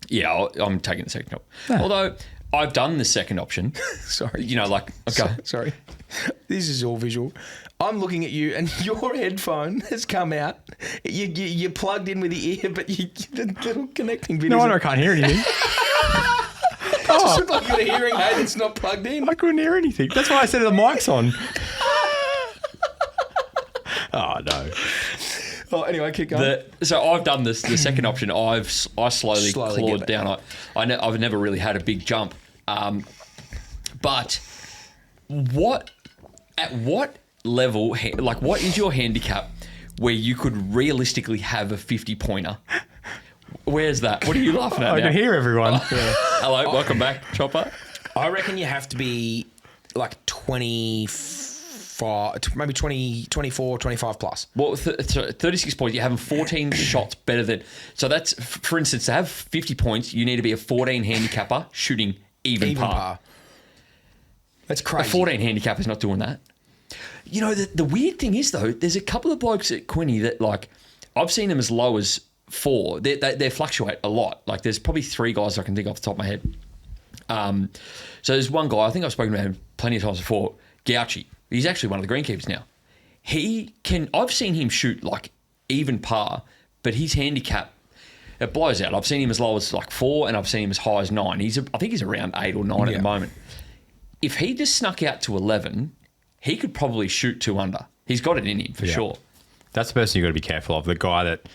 C: Yeah, I'm taking the second option. Although I've done the second option.
B: Sorry.
C: You know, like, okay.
B: Sorry. This is all visual. I'm looking at you and your headphone has come out. You're plugged in with the ear, but the little connecting bit
D: No wonder I can't hear anything.
B: It just looked like you got a hearing aid that's not plugged in.
D: I couldn't hear anything. That's why I said the mic's on. Oh, no.
B: Oh, anyway, keep going.
C: So I've done this. The second option, I slowly clawed down. I've never really had a big jump. But at what level, like what is your handicap where you could realistically have a 50-pointer? Where's that? What are you laughing at
D: I
C: now?
D: can hear everyone.
C: Hello, welcome back, Chopper.
B: I reckon you have to be like 25, maybe 20, 24, 25 plus.
C: Well, 36 points, you're having 14 shots better than... So that's, for instance, to have 50 points, you need to be a 14 handicapper shooting even par.
B: That's
C: A
B: crazy.
C: 14 handicapper is not doing that. You know, the weird thing is, though, there's a couple of blokes at Quinny that, like, I've seen them as low as 4. They fluctuate a lot. Like, there's probably 3 guys I can think off the top of my head. So there's one guy, I think I've spoken about him plenty of times before, Gouchy. He's actually one of the greenkeepers now. I've seen him shoot, like, even par, but his handicap, it blows out. I've seen him as low as, like, 4, and I've seen him as high as 9. I think he's around 8 or 9 at the moment. If he just snuck out to 11... he could probably shoot 2 under. He's got it in him for sure.
D: That's the person you've got to be careful of. The guy that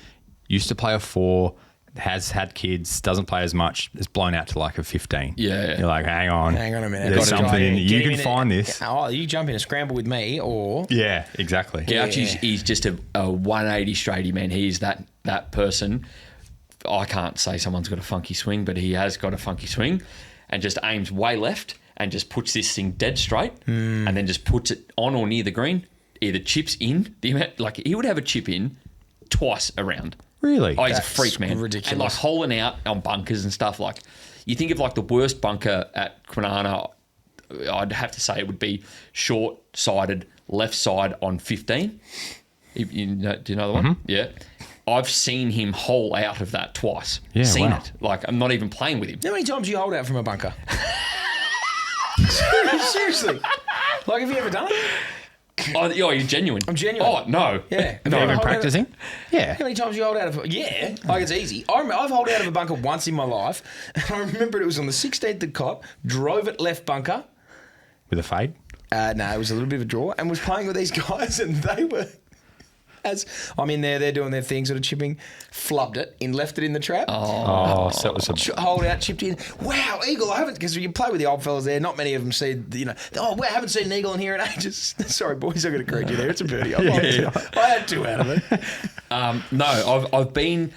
D: used to play a 4, has had kids, doesn't play as much, is blown out to like a 15.
C: Yeah.
D: You're like, hang on
B: a minute.
D: There's something in it. You can find
B: this.
D: this.
B: Oh, you jump in a scramble with me or...
D: Yeah, exactly.
C: He's just a 180 straighty, man. He's that person. I can't say someone's got a funky swing, but he has got a funky swing and just aims way left and just puts this thing dead straight and then just puts it on or near the green, either chips in. Like, he would have a chip in twice around.
D: Really?
C: Oh, he's
B: That's
C: a freak, man.
B: ridiculous.
C: And, like, holing out on bunkers and stuff. Like, you think of, like, the worst bunker at Kwinana, I'd have to say it would be short-sided, left side on 15. Do you know the one?
D: Mm-hmm.
C: Yeah. I've seen him hole out of that twice.
D: Yeah,
C: seen
D: wow.
C: it. Like, I'm not even playing with him.
B: How many times do you hold out from a bunker? Seriously. Like, have you ever done it?
C: Oh, you're genuine.
B: I'm genuine.
C: Oh, no.
B: Yeah.
D: Have you ever been practicing? Yeah.
B: How many times do you hold out of... Yeah. Like, it's easy. I've held out of a bunker once in my life. And I remember it was on the 16th of Cop, drove it left bunker.
D: With a fade?
B: No, it was a little bit of a draw. And was playing with these guys and they were... As I'm in there, they're doing their thing, sort of chipping, flubbed it and left it in the trap.
D: Oh, so it was a...
B: Hold out, chipped in. Wow, eagle! I haven't, because you play with the old fellas there. Not many of them see, I haven't seen an eagle in here in ages. Sorry, boys, I'm going to correct you there. It's a birdie. I had 2 out of it.
C: No, I've been,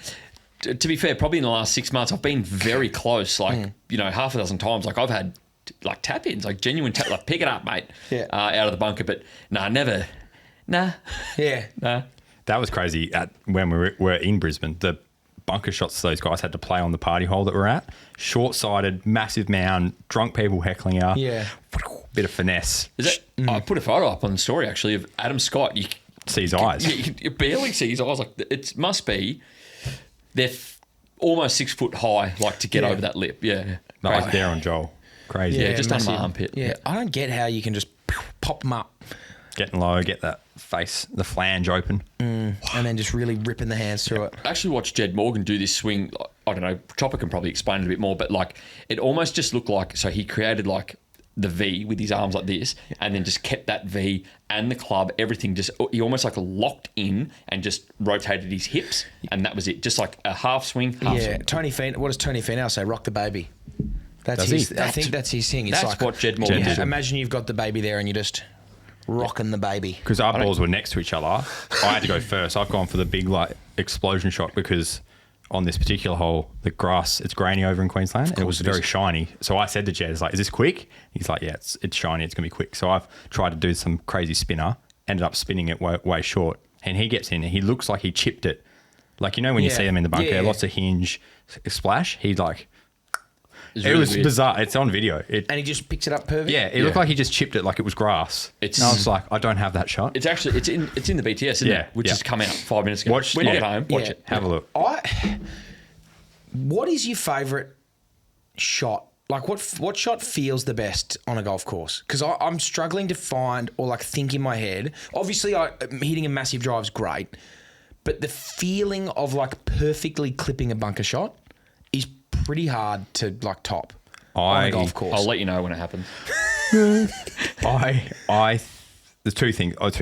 C: to be fair, probably in the last 6 months, I've been very close. Like, half a dozen times. Like, I've had like tap-ins, like genuine tap, like pick it up, mate.
B: Yeah.
C: Out of the bunker, but never. Nah.
B: Yeah.
C: Nah.
D: That was crazy when we were in Brisbane. The bunker shots those guys had to play on the party hole that we're at. Short-sighted, massive mound, drunk people heckling you.
B: Yeah.
D: Bit of finesse.
C: Is that? I put a photo up on the story, actually, of Adam Scott. You
D: See his eyes.
C: You barely see his eyes. Like, it must be, they're almost 6 foot high, like, to get over that lip. Yeah.
D: Right there on Joel. Crazy.
C: Yeah, just under my
B: massive.
C: armpit.
B: Yeah. I don't get how you can just pop them up
D: Getting low, get that face, the flange open.
B: and then just really ripping the hands through it.
C: I actually watched Jed Morgan do this swing. I don't know, Chopper can probably explain it a bit more, but, like, it almost just looked like, so he created, like, the V with his arms like this and then just kept that V and the club, everything just, he almost like locked in and just rotated his hips and that was it. Just like a half swing, half swing.
B: What does Tony Finau say? Rock the baby. That's
D: Does
B: his.
D: he?
B: I think that's his thing. It's
C: That's
B: like
C: what Jed Morgan did.
B: Imagine you've got the baby there and you're just rocking the baby.
D: Because our balls were next to each other. I had to go first. I've gone for the big like explosion shot because on this particular hole, the grass, it's grainy over in Queensland and it was very shiny. So I said to Jed, it's like, is this quick? He's like, yeah, it's shiny. It's going to be quick. So I've tried to do some crazy spinner, ended up spinning it way short. And he gets in and he looks like he chipped it. Like, when you see them in the bunker, lots of hinge, splash. He's like, It was bizarre. It's on video.
B: And he just picks it up perfect?
D: Yeah, it looked like he just chipped it like it was grass. And I was like, I don't have that shot.
C: It's actually it's in the BTS, isn't it? Which has come out 5 minutes ago.
D: Watch,
C: when you get home, watch it.
D: Have a look.
B: What is your favourite shot? Like, what shot feels the best on a golf course? Because I'm struggling to find or like think in my head. Obviously, hitting a massive drive is great, but the feeling of like perfectly clipping a bunker shot is pretty hard to like top on a golf course.
C: I'll let you know when it happens.
D: There's two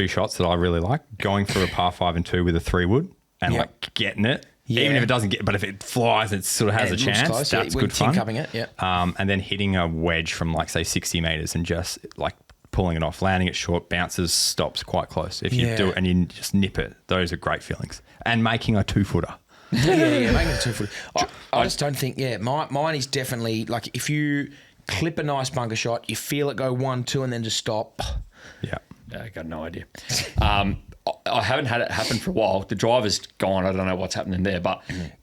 D: shots that I really like: going for a par 5 and 2 with a 3-wood and like getting it. Yeah. Even if it doesn't get, but if it flies, it sort of has a chance.
B: Close,
D: that's good fun.
B: Cupping it, yeah.
D: And then hitting a wedge from like say 60 meters and just like pulling it off, landing it short, bounces, stops quite close. If you do it and you just nip it, those are great feelings. And making a 2-footer.
B: Yeah, making a 2-footer. I just don't think. Yeah, mine is definitely like if you clip a nice bunker shot, you feel it go 1, 2, and then just stop.
D: Yeah,
C: I got no idea. I haven't had it happen for a while. The driver's gone. I don't know what's happening there. But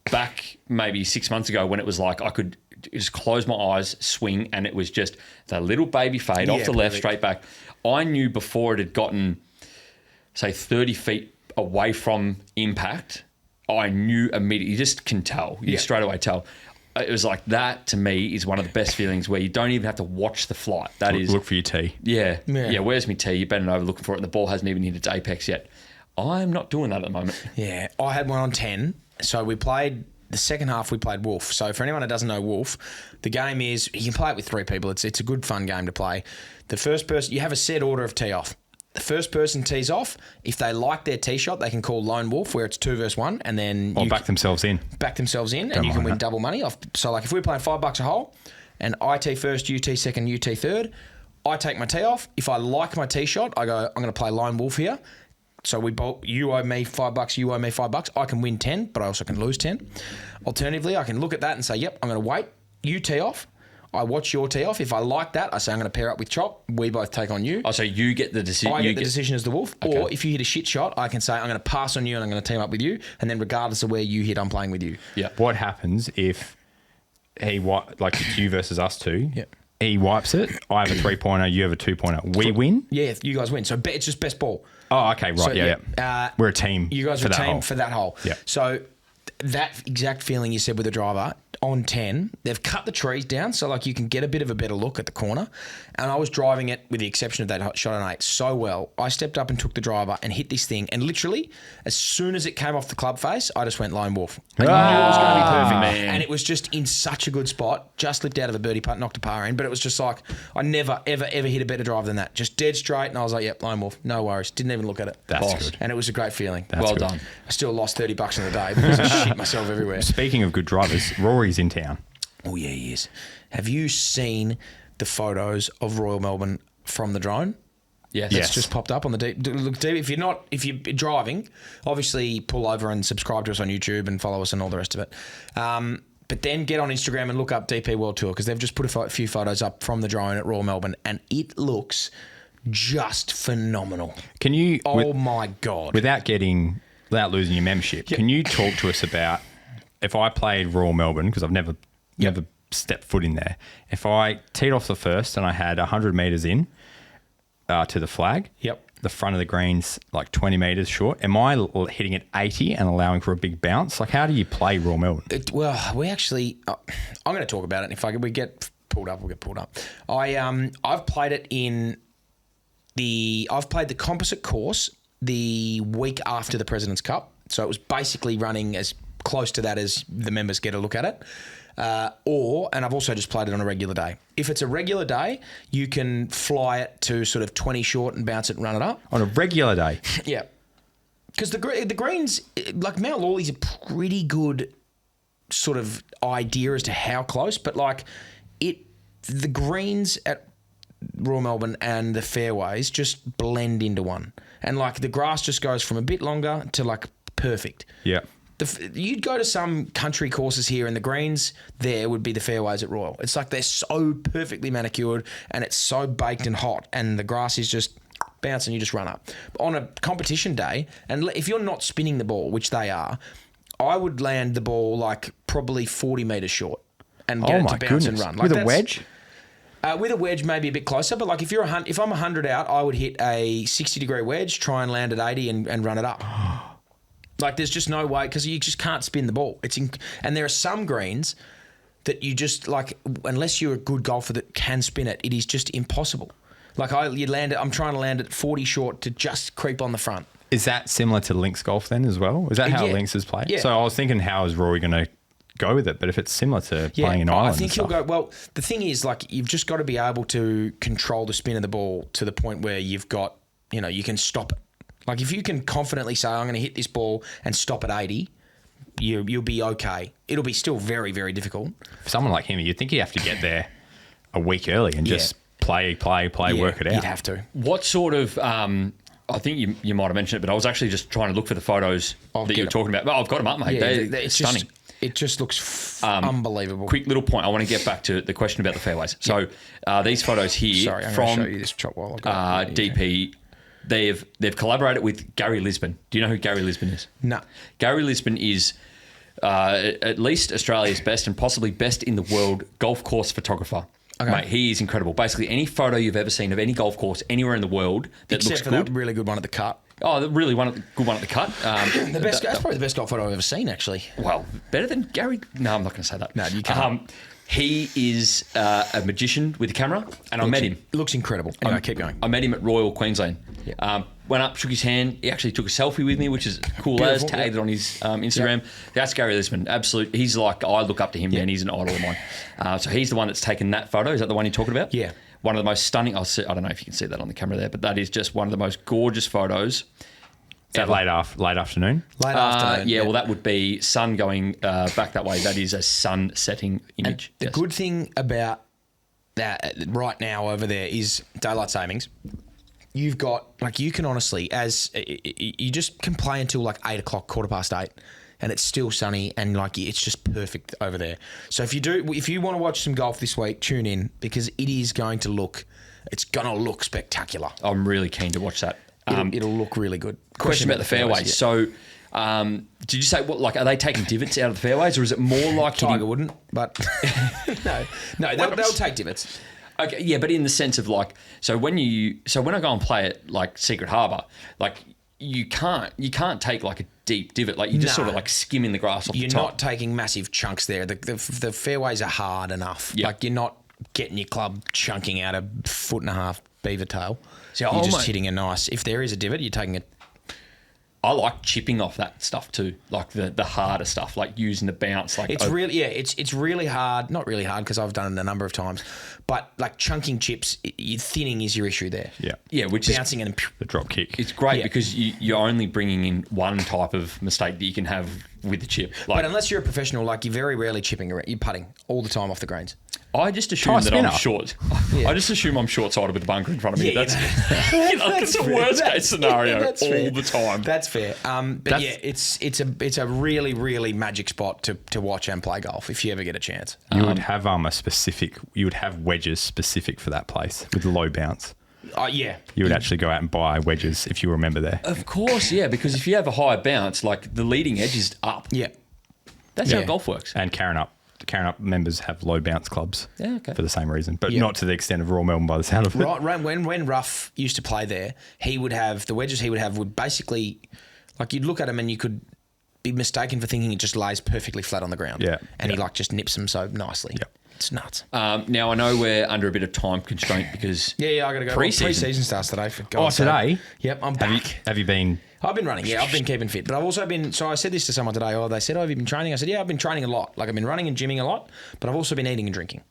C: back maybe 6 months ago when it was like I could just close my eyes, swing, and it was just the little baby fade off the left, straight back. I knew before it had gotten, say, 30 feet away from impact, I knew immediately. You just can tell. You straight away tell. It was like that to me is one of the best feelings where you don't even have to watch the flight.
D: Look for your tee.
C: Yeah. Where's my tee? You're bending over looking for it, and the ball hasn't even hit its apex yet. I'm not doing that at the moment.
B: Yeah, I had one on 10. So we played the second half. We played Wolf. So for anyone that doesn't know Wolf, the game is you can play it with 3 people. It's a good fun game to play. The first person you have a set order of tee off. The first person tees off. If they like their tee shot, they can call Lone Wolf, where it's 2 versus 1, and then
D: back themselves in.
B: And you can win double money off. So like if we're playing $5 a hole, and I tee first, you tee second, you tee third, I take my tee off. If I like my tee shot, I go, I'm going to play Lone Wolf here. So you owe me $5, you owe me $5. I can win 10, but I also can lose 10. Alternatively, I can look at that and say, yep, I'm going to wait. You tee off. I watch your tee off. If I like that, I say I'm going to pair up with Chop. We both take on you.
C: Oh, so you get the decision.
B: I get the decision as the Wolf. Okay. Or if you hit a shit shot, I can say I'm going to pass on you and I'm going to team up with you. And then regardless of where you hit, I'm playing with you.
C: Yeah.
D: What happens if it's you versus us two?
B: Yeah.
D: He wipes it. I have a 3-pointer. You have a 2-pointer. We win.
B: Yeah, you guys win. So it's just best ball.
D: Oh, okay, right. So, we're a team.
B: You guys are a team for that hole.
D: Yeah.
B: So that exact feeling you said with the driver on 10, they've cut the trees down so like you can get a bit of a better look at the corner. And I was driving it with the exception of that shot on 8 so well. I stepped up and took the driver and hit this thing. And literally, as soon as it came off the club face, I just went Lone Wolf. I knew it was going to be perfect.
C: Man.
B: And it was just in such a good spot. Just slipped out of a birdie putt, knocked a par in. But it was just like, I never, ever, ever hit a better drive than that. Just dead straight. And I was like, yep, Lone Wolf. No worries. Didn't even look at it.
D: That's good.
B: And it was a great feeling.
C: Well done.
B: I still lost $30 in the day because I shit myself everywhere.
D: Speaking of good drivers, Rory's in town.
B: Oh, yeah, he is. Have you seen the photos of Royal Melbourne from the drone?
C: Yes.
B: It's just popped up on the deep. Look, if you're driving, obviously pull over and subscribe to us on YouTube and follow us and all the rest of it. But then get on Instagram and look up DP World Tour because they've just put a few photos up from the drone at Royal Melbourne and it looks just phenomenal.
D: Can you?
B: My God!
D: Without losing your membership, can you talk to us about if I played Royal Melbourne because I've never stepped foot in there. If I teed off the first and I had 100 metres in to the flag, the front of the green's like 20 metres short, am I hitting at 80 and allowing for a big bounce? Like, how do you play Royal Melbourne?
B: We actually, I'm going to talk about it. And if we get pulled up, we'll get pulled up. I've played it I've played the composite course the week after the President's Cup. So it was basically running as close to that as the members get a look at it. And I've also just played it on a regular day. If it's a regular day, you can fly it to sort of 20 short and bounce it and run it up.
D: On a regular day?
B: Yeah. Because the greens, like Mount Lawley's a pretty good sort of idea as to how close, but like the greens at Royal Melbourne and the fairways just blend into one. And like the grass just goes from a bit longer to like perfect.
D: Yeah.
B: You'd go to some country courses here and the greens there would be the fairways at Royal. It's like they're so perfectly manicured and it's so baked and hot and the grass is just bounce and you just run up. On a competition day, and if you're not spinning the ball, which they are, I would land the ball like probably 40 metres short. and get it to bounce and run. Like
D: with a wedge?
B: With a wedge, maybe a bit closer, but like if I'm 100 out, I would hit a 60-degree wedge, try and land at 80 and run it up. Like there's just no way because you just can't spin the ball. And there are some greens that you just like unless you're a good golfer that can spin it, it is just impossible. Like I'm trying to land at 40 short to just creep on the front.
D: Is that similar to links golf then as well? Is that how links is played?
B: Yeah.
D: So I was thinking, how is Rory going to go with it? But if it's similar to playing in Ireland,
B: I think he'll go. Well, the thing is, like, you've just got to be able to control the spin of the ball to the point where you've got, you can stop it. Like, if you can confidently say, I'm going to hit this ball and stop at 80, you'll be okay. It'll be still very, very difficult.
D: For someone like him, you'd think he'd have to get there a week early and just play, work it out.
B: You'd have to.
C: What sort of... I think you might have mentioned it, but I was actually just trying to look for the photos that you were talking about. Well, I've got them up, mate. They're stunning.
B: It just looks unbelievable.
C: Quick little point. I want to get back to the question about the fairways. So these photos here
B: Sorry, I'm
C: from
B: going to show you this shot while I've got
C: DP, they've collaborated with Gary Lisbon. Do you know who Gary Lisbon is?
B: No.
C: Gary Lisbon is at least Australia's best and possibly best in the world golf course photographer. Okay. Mate, he is incredible. Basically, any photo you've ever seen of any golf course anywhere in the world that
B: Except
C: looks
B: for
C: good.
B: That really good one at the cut.
C: Oh, good one at the cut.
B: That's probably the best golf photo I've ever seen, actually.
C: Well, better than Gary. No, I'm not going to say that.
B: No, you can't.
C: He is a magician with a camera, and I met him.
B: It looks incredible. Anyway, keep going.
C: I met him at Royal Queensland.
B: Yeah.
C: Went up, shook his hand. He actually took a selfie with me, which is cool.
B: Beautiful,
C: Tagged it on his Instagram. Yeah. That's Gary Lisbon. Absolute. He's like, I look up to him, man. He's an idol of mine. So he's the one that's taken that photo. Is that the one you're talking about?
B: Yeah.
C: One of the most stunning. I don't know if you can see that on the camera there, but that is just one of the most gorgeous photos.
D: Is that late afternoon?
B: Late afternoon.
C: Yeah, well, that would be sun going back that way. That is a sun setting image.
B: And the good thing about that right now over there is daylight savings. You've got, like, you can honestly, you just can play until like 8 o'clock, 8:15, and it's still sunny and like it's just perfect over there. So if you want to watch some golf this week, tune in because it's going to look spectacular.
C: I'm really keen to watch that.
B: It'll look really good.
C: Question about the fairways. Yeah. So, did you say are they taking divots out of the fairways, or is it more like
B: Tiger wouldn't? But no, they'll take divots.
C: Okay, yeah, but in the sense of like, so when I go and play at like Secret Harbour, like you can't take like a deep divot, like you just sort of like skimming the grass off the top.
B: You're not taking massive chunks there. The fairways are hard enough.
C: Yep.
B: Like you're not getting your club chunking out a 1.5 beaver tail. So you're just hitting a nice. If there is a divot, you're taking it.
C: I like chipping off that stuff too, like the harder stuff, like using the bounce. Like
B: it's really hard. Not really hard because I've done it a number of times, but like chunking chips, thinning is your issue there.
C: Yeah, which
B: bouncing
C: is
B: and
D: the drop kick.
C: It's great because you're only bringing in one type of mistake that you can have with the chip. Like,
B: but unless you're a professional, like you're very rarely chipping around. You're putting all the time off the greens.
C: I just assume that I'm short. Yeah. I just assume I'm short-sided with the bunker in front of me. That's the worst-case scenario all the time.
B: That's fair. It's a really, really magic spot to watch and play golf if you ever get a chance.
D: You would have you would have wedges specific for that place with low bounce.
B: Yeah.
D: You would actually go out and buy wedges if you remember there.
C: Of course, yeah, because if you have a high bounce, like the leading edge is up.
B: Yeah.
C: That's how golf works.
D: And Karen Up. The Karen Up members have low bounce clubs for the same reason, but not to the extent of Royal Melbourne by the sound of it.
B: Right, when Ruff used to play there, he would have the wedges would basically, like you'd look at them and you could be mistaken for thinking it just lays perfectly flat on the ground.
D: Yeah.
B: And he like just nips them so nicely.
D: Yeah.
B: It's nuts.
C: Now, I know we're under a bit of time constraint because...
B: I got to go.
C: Pre-season
B: starts today. For God's
D: sake. Today?
B: Yep, I'm back.
D: Have you been...
B: I've been running, I've been keeping fit. But I've also been... So I said this to someone today. They said, have you been training? I said, I've been training a lot. Like, I've been running and gymming a lot, but I've also been eating and drinking.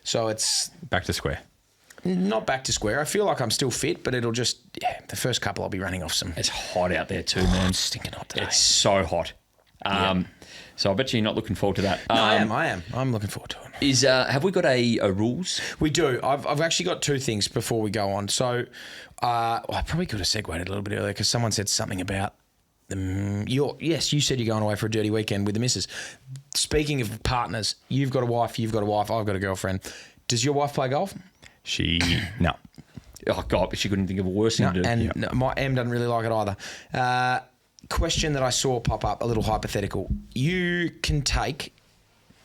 B: So it's...
D: Back to square.
B: Not back to square. I feel like I'm still fit, but it'll just... the first couple I'll be running off some...
C: It's hot out there too, man.
B: It's stinking hot today.
C: It's so hot. So I bet you're not looking forward to that.
B: No, I am. I'm looking forward to it.
C: Have we got a rules?
B: We do. I've actually got two things before we go on. So I probably could have segued a little bit earlier because someone said something about you said you're going away for a dirty weekend with the missus. Speaking of partners, you've got a wife, I've got a girlfriend. Does your wife play golf?
D: No.
C: Oh, God, but she couldn't think of a worse thing to do.
B: And my Em doesn't really like it either. Question that I saw pop up, a little hypothetical. You can take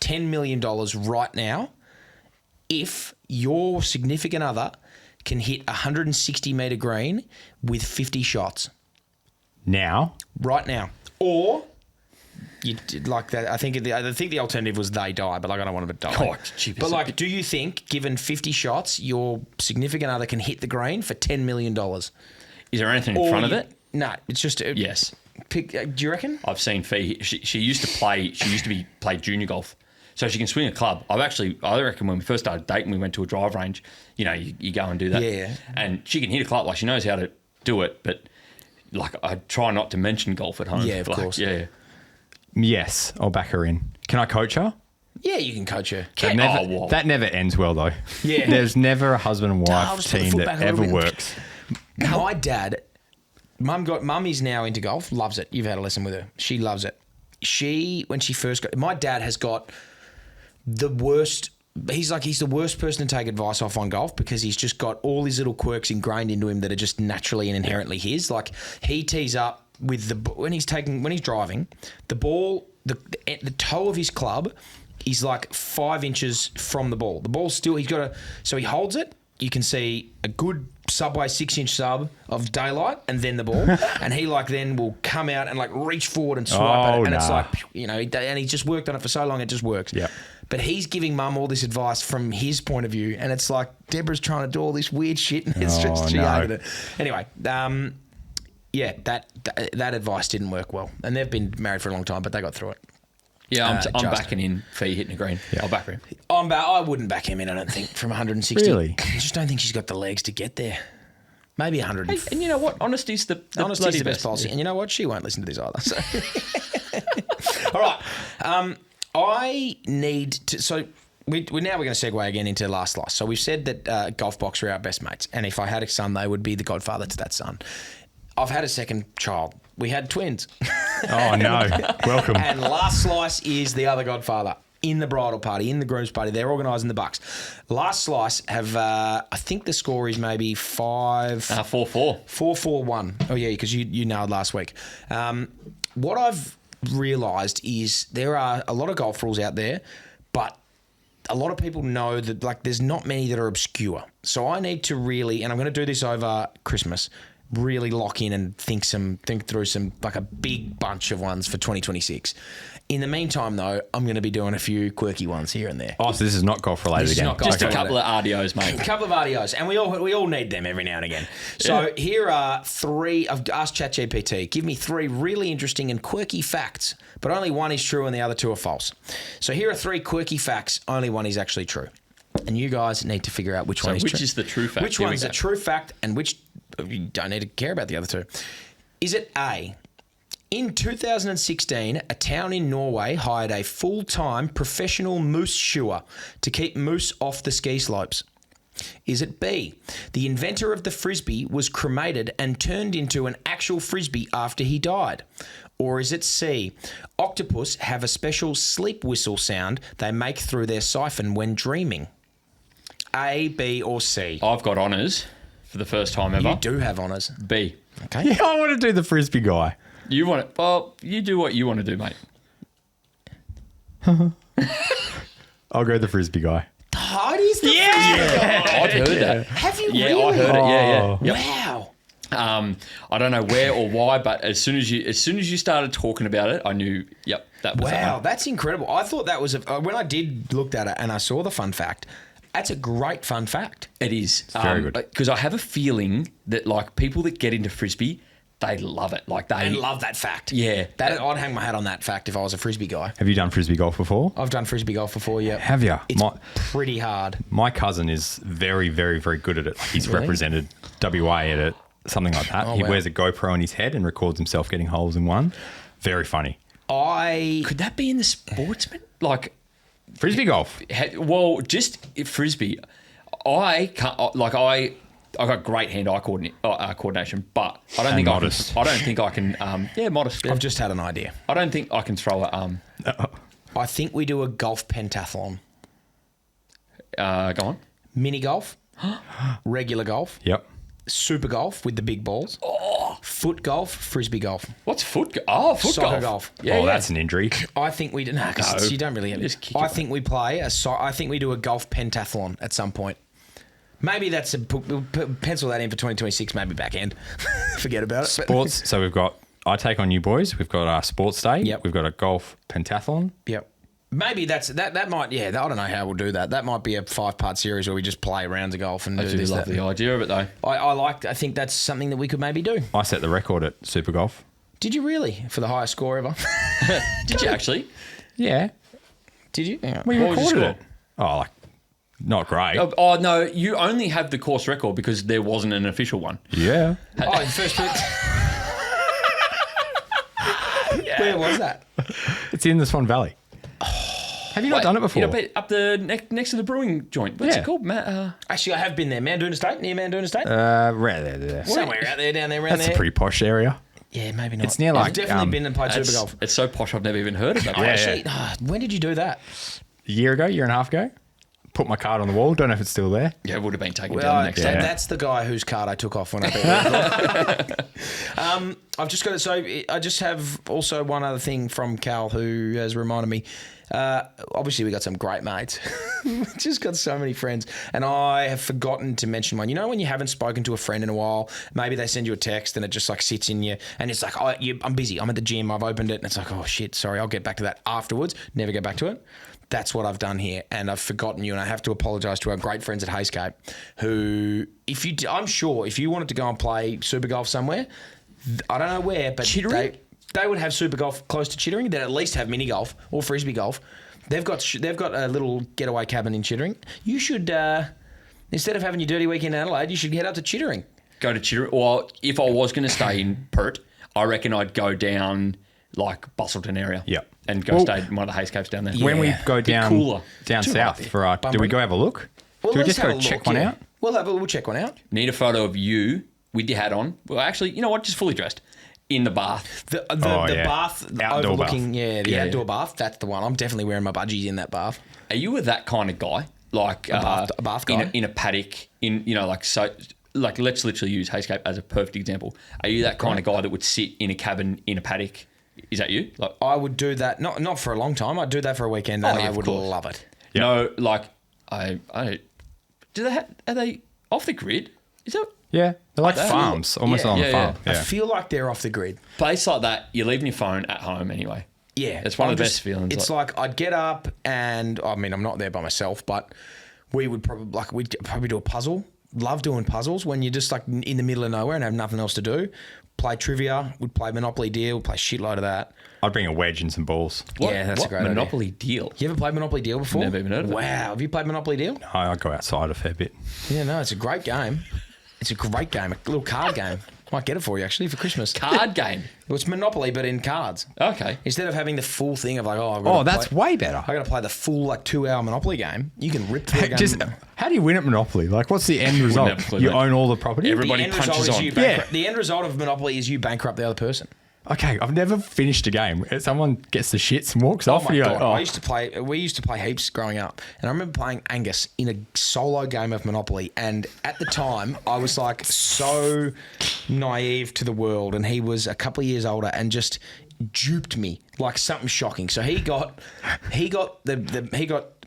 B: $10 million right now if your significant other can hit 160-metre green with 50 shots.
D: Now?
B: Right now. Or... You like that? I think the alternative was they die, but like I don't want them to die.
C: Oh, cheap,
B: but like, do you think, given 50 shots, your significant other can hit the green for $10 million?
C: Is there anything in front of it?
B: No, it's just
C: Yes.
B: Do you reckon?
C: I've seen Fee. She used to play. She used to play junior golf, so she can swing a club. I reckon when we first started dating, we went to a drive range. You know, you go and do that.
B: Yeah.
C: And she can hit a club. Like she knows how to do it, but like I try not to mention golf at home.
B: Yeah, of course.
C: Yeah.
D: Yes, I'll back her in. Can I coach her?
B: Yeah, you can coach her.
D: That never ends well, though.
B: Yeah.
D: There's never a husband and
B: I'll
D: wife
B: just put the
D: team
B: foot
D: that
B: back a little
D: ever
B: bit.
D: works.
B: My dad, mum is now into golf, loves it. You've had a lesson with her. She loves it. When she first got, my dad has got the worst. He's the worst person to take advice off on golf because he's just got all these little quirks ingrained into him that are just naturally and inherently his. Like he tees up with when he's driving, the ball, the toe of his club is like 5 inches from the ball. The ball's still, so he holds it. You can see a good Subway 6-inch sub of daylight and then the ball. And he then will come out and reach forward and swipe at it. And it's and he's just worked on it for so long, it just works.
D: Yep.
B: But he's giving mum all this advice from his point of view. And it's like Deborah's trying to do all this weird shit. And it's she hated it. Anyway, yeah, that advice didn't work well. And they've been married for a long time, but they got through it.
C: Yeah, I'm backing in Fee hitting the green. Yeah. I'll back her in.
B: I wouldn't back him in, I don't think, from 160.
D: Really?
B: I just don't think she's got the legs to get there. Maybe 100.
C: Hey, and you know what? Honesty's the
B: Honesty's the best
C: best
B: policy. And you know what? She won't listen to this either. So. All right. I need to... So we're going to segue again into last slice. So we've said that GolfBox are our best mates. And if I had a son, they would be the godfather to that son. I've had a second child. We had twins.
D: Oh, no. Welcome.
B: And last slice is the other godfather in the bridal party, in the groom's party. They're organising the bucks. Last slice have, I think the score is maybe
C: 4-4.
B: 4-4-1. Oh, yeah, because you nailed last week. What I've realised is there are a lot of golf rules out there, but a lot of people know that there's not many that are obscure. So I need to really, and I'm going to do this over Christmas, really lock in and think through some a big bunch of ones for 2026. In the meantime, though, I'm going to be doing a few quirky ones here and there.
D: Oh, so this is not golf related again.
C: Just a couple of RDOs, mate.
B: A couple of RDOs, and we all need them every now and again. So here are 3. I've asked ChatGPT, give me 3 really interesting and quirky facts, but only one is true and the other 2 are false. So here are 3 quirky facts, only one is actually true. And you guys need to figure out which one is true.
C: Which is the true fact?
B: Which one's a true fact and which you don't need to care about the other 2. Is it A? In 2016, a town in Norway hired a full-time professional moose shoer to keep moose off the ski slopes. Is it B? The inventor of the frisbee was cremated and turned into an actual frisbee after he died. Or is it C? Octopus have a special sleep whistle sound they make through their siphon when dreaming. A, B, or C?
C: I've got honours for the first time ever.
B: You do have honours.
C: B.
B: Okay.
D: Yeah, I want to do the frisbee guy.
C: You want it? Well, you do what you want to do, mate.
D: I'll go the frisbee guy.
B: Hardy's the frisbee guy.
C: I've heard that.
B: Have you
C: Yeah,
B: really?
C: I heard it. Yeah. Yep.
B: Wow.
C: I don't know where or why, but as soon as you started talking about it, I knew. Yep, that was that
B: Wow,
C: one.
B: that's incredible. I thought that was when I did looked at it and I saw the fun fact. That's a great fun fact.
C: It is
D: very good.
C: Because I have a feeling that people that get into frisbee, they love it.
B: They love that fact.
C: Yeah.
B: I'd hang my hat on that fact if I was a frisbee guy.
D: Have you done frisbee golf before?
B: I've done frisbee golf before, yeah.
D: Have you?
B: It's pretty hard.
D: My cousin is very, very, very good at it. He's
B: Really?
D: represented WA at it, something like that.
B: Oh,
D: He
B: wow.
D: wears a GoPro on his head and records himself getting holes in one. Very funny.
C: Could that be in the sportsman?
D: Frisbee golf.
C: Well, just frisbee. I can't. I got great hand-eye coordination, but I don't think
D: modest.
C: I don't think I can. Modest. Yeah.
B: I've just had an idea.
C: I don't think I can throw a.
B: I think we do a golf pentathlon.
C: Go on.
B: Mini golf, regular golf,
D: Yep.
B: super golf with the big balls, foot golf, frisbee golf.
C: What's foot? Foot
B: Soccer
C: golf.
B: golf.
C: Yeah,
D: That's an injury.
B: I think we no, because you don't really have
C: Just kick
B: I
C: it
B: think we play I think we do a golf pentathlon at some point. Maybe that's we'll pencil that in for 2026. Maybe back end. Forget about it.
D: Sports. So we've got. I take on you boys. We've got our sports day.
B: Yep.
D: We've got a golf pentathlon.
B: Yep. Maybe that might I don't know how we'll do that. That might be a 5-part series where we just play rounds of golf and
C: I
B: do
C: do
B: this.
C: love the idea of it though.
B: I think that's something that we could maybe do.
D: I set the record at Super Golf.
B: Did you really for the highest score ever?
C: Did you actually?
D: Yeah.
B: Did you? Yeah.
D: We
C: What was your
D: recorded it. Oh, like not great.
C: Oh no, you only have the course record because there wasn't an official one.
D: Yeah.
B: Oh, in first bit. Where was that?
D: It's in the Swan Valley. Have you not done it before?
C: Up the next to the brewing joint. What's
D: Yeah.
C: it called, Matt?
B: Actually, I have been there. Mandoon Estate, near Mandoon Estate.
D: Right there.
B: Somewhere out there, down there, around
D: That's
B: there.
D: a pretty posh area.
B: Yeah, maybe not.
D: It's near,
B: I've
D: like,
B: definitely been and played Super Golf.
C: It's so posh. I've never even heard of that.
B: Oh,
D: Yeah,
B: actually, when did you do that?
D: A year and a half ago. Put my card on the wall. Don't know if it's still there.
C: Yeah, it would have been taken
B: Well,
C: down the next day.
B: that's the guy whose card I took off when I beat I've just got to. So I just have also one other thing from Cal who has reminded me. Obviously, we got some great mates. We've just got so many friends, and I have forgotten to mention one. You know, when you haven't spoken to a friend in a while, maybe they send you a text and it just like sits in you, and it's like, I'm busy. I'm at the gym. I've opened it, and it's like, oh shit, sorry, I'll get back to that afterwards. Never get back to it. That's what I've done here, and I've forgotten you, and I have to apologise to our great friends at Heyscape, who, I'm sure, if you wanted to go and play Super Golf somewhere, I don't know where, but
C: Chittering?
B: they would have Super Golf close to Chittering. They'd at least have mini golf or frisbee golf. They've got a little getaway cabin in Chittering. You should, instead of having your dirty weekend in Adelaide, you should head up to Chittering.
C: Go to Chittering. Or if I was going to stay in Perth, I reckon I'd go down like Bustleton area.
D: Yep.
C: And go stay in one of the Heyscapes down there.
B: Yeah.
D: When we go
C: Bit
D: down
C: cooler.
D: down
B: Too
D: south
B: hot
D: for
B: there.
D: do we go have a look?
B: Well,
D: Do we
B: let's
D: just
B: have
D: go
B: a
D: check
B: look,
D: one
B: yeah.
D: out?
B: We'll check one out.
C: Need a photo of you with your hat on. Well, actually, you know what? Just fully dressed in the bath.
B: The
D: yeah.
B: bath
D: Outdoor
B: overlooking,
D: bath.
B: the outdoor bath. That's the one. I'm definitely wearing my budgies in that bath.
C: Are you that kind of guy? Like
B: a bath guy?
C: in a paddock? Like let's literally use Heyscape as a perfect example. Are you that kind of guy that would sit in a cabin in a paddock? Is that you? Like,
B: I would do that, not for a long time. I'd do that for a weekend, and
C: yeah,
B: I
C: of
B: would
C: course.
B: love it.
D: Yeah.
C: No, like I are they off the grid? Is that
D: Yeah, they're like
C: that?
D: farms, almost on a
C: yeah,
D: farm.
B: I
D: Yeah.
B: feel like they're off the grid.
C: place like that? You're leaving your phone at home anyway.
B: Yeah,
C: It's one of the best feelings,
B: It's like I'd get up, and I mean, I'm not there by myself, but we'd probably do a puzzle. Love doing puzzles when you're just like in the middle of nowhere and have nothing else to do. Play trivia. We'd play Monopoly Deal. We'd play a shitload of that.
D: I'd bring a wedge and some balls.
B: Yeah, that's a great idea.
C: Monopoly Deal.
B: You ever played Monopoly Deal before?
C: Never even heard of it.
B: Wow, have you played Monopoly Deal?
D: I'd go outside a fair bit.
B: Yeah, no, it's a great game. It's a great game, a little card game. Might get it for you actually for Christmas.
C: Card game.
B: Well, it's Monopoly, but in cards.
C: Okay.
B: Instead of having the full thing of like,
D: That's way better.
B: I got to play the full like 2-hour Monopoly game. You can rip through a game.
D: How do you win at Monopoly? Like, what's the end result?
C: have a clue,
D: You
C: mate.
D: own all the property?
C: Everybody
B: The end
C: punches
B: result is
C: on.
B: you
D: Yeah.
B: The end result of Monopoly is you bankrupt the other person.
D: Okay, I've never finished a game. Someone gets the shits and walks
B: Oh
D: off.
B: my
D: and you're
B: god!
D: like,
B: We used to play heaps growing up, and I remember playing Angus in a solo game of Monopoly. And at the time, I was like so naive to the world, and he was a couple of years older, and just duped me like something shocking. So he got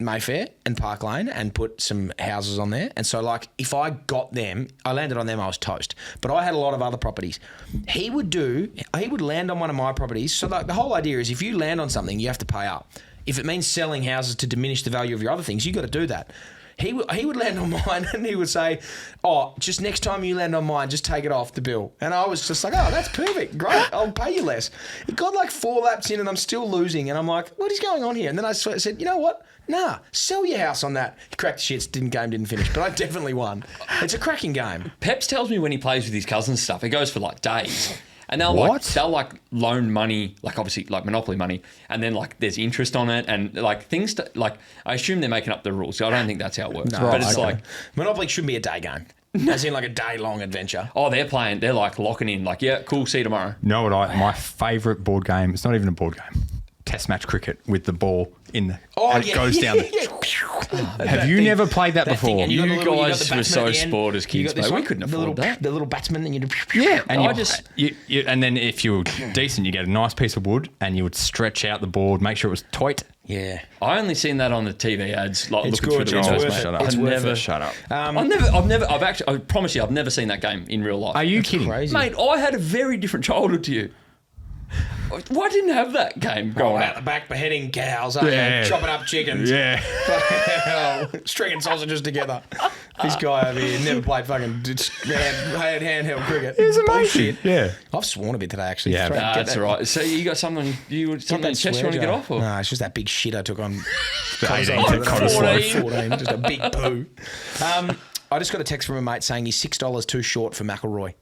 B: Mayfair and Park Lane and put some houses on there. And so like if I got them, I landed on them, I was toast. But I had a lot of other properties. He would land on one of my properties. So like the whole idea is if you land on something, you have to pay up. If it means selling houses to diminish the value of your other things, you got to do that. He would land on mine and he would say, oh, just next time you land on mine, just take it off the bill. And I was just like, oh, that's perfect. Great. I'll pay you less. It got like 4 laps in and I'm still losing. And I'm like, what is going on here? And then I said, you know what? Nah, sell your house on that. He cracked the shits, didn't finish. But I definitely won. It's a cracking game.
C: Peps tells me when he plays with his cousins and stuff, it goes for like days. And they'll
D: What?
C: loan money, like obviously like Monopoly money, and then like there's interest on it and like things like I assume they're making up the rules. So I don't think that's how it works.
B: No,
C: but it's
B: okay.
C: like,
B: Monopoly should be a day game. As in like a day-long adventure.
C: oh, they're like locking in, like, yeah, cool, see you tomorrow.
D: know what? My favourite board game, it's not even a board game, test match cricket with the ball in the.
B: Oh,
D: and it goes down. Have you never played that before?
B: thing, and
C: You
B: got the little- got
C: guys
B: the
C: were
B: batsman
C: so
B: at the end.
C: spoiled as
B: You
C: kids,
B: got this
C: mate. We
B: one,
C: couldn't
B: the
C: afford
B: little,
C: that.
B: The little batsman, and you
D: And
C: I
D: you,
C: just-
D: and then if you were decent, you get a nice piece of wood and you would stretch out the board, make sure it was tight.
B: yeah.
C: I only seen that on the TV ads, like
B: It's
C: looking
B: good.
C: through
B: It's
C: the
B: worth
C: windows,
B: it.
C: mate.
D: Shut up.
B: It's
C: I've
B: worth
C: never,
B: it.
D: Shut up.
C: I've actually, I promise you, I've never seen that game in real life.
D: Are you kidding?
B: Crazy.
C: Mate, I had a very different childhood to you. Why didn't I have that game
B: Rolling
C: growing
B: out the
C: up?
B: back, beheading cows,
D: Yeah.
B: chopping up chickens, stringing sausages together. This guy over here never played fucking handheld cricket.
D: It's amazing.
B: Bullshit.
D: Yeah.
B: I've sworn a bit today, actually.
D: Yeah.
B: Throw-
C: Nah,
B: get
C: that's
B: that-
C: all right. So you got something in your chest you want to get off? Or?
B: Nah, it's just that big shit I took on.
D: 18
B: Codswallop.
D: to Codswallop.
B: 14, just a big poo. I just got a text from a mate saying he's $6 too short for McIlroy.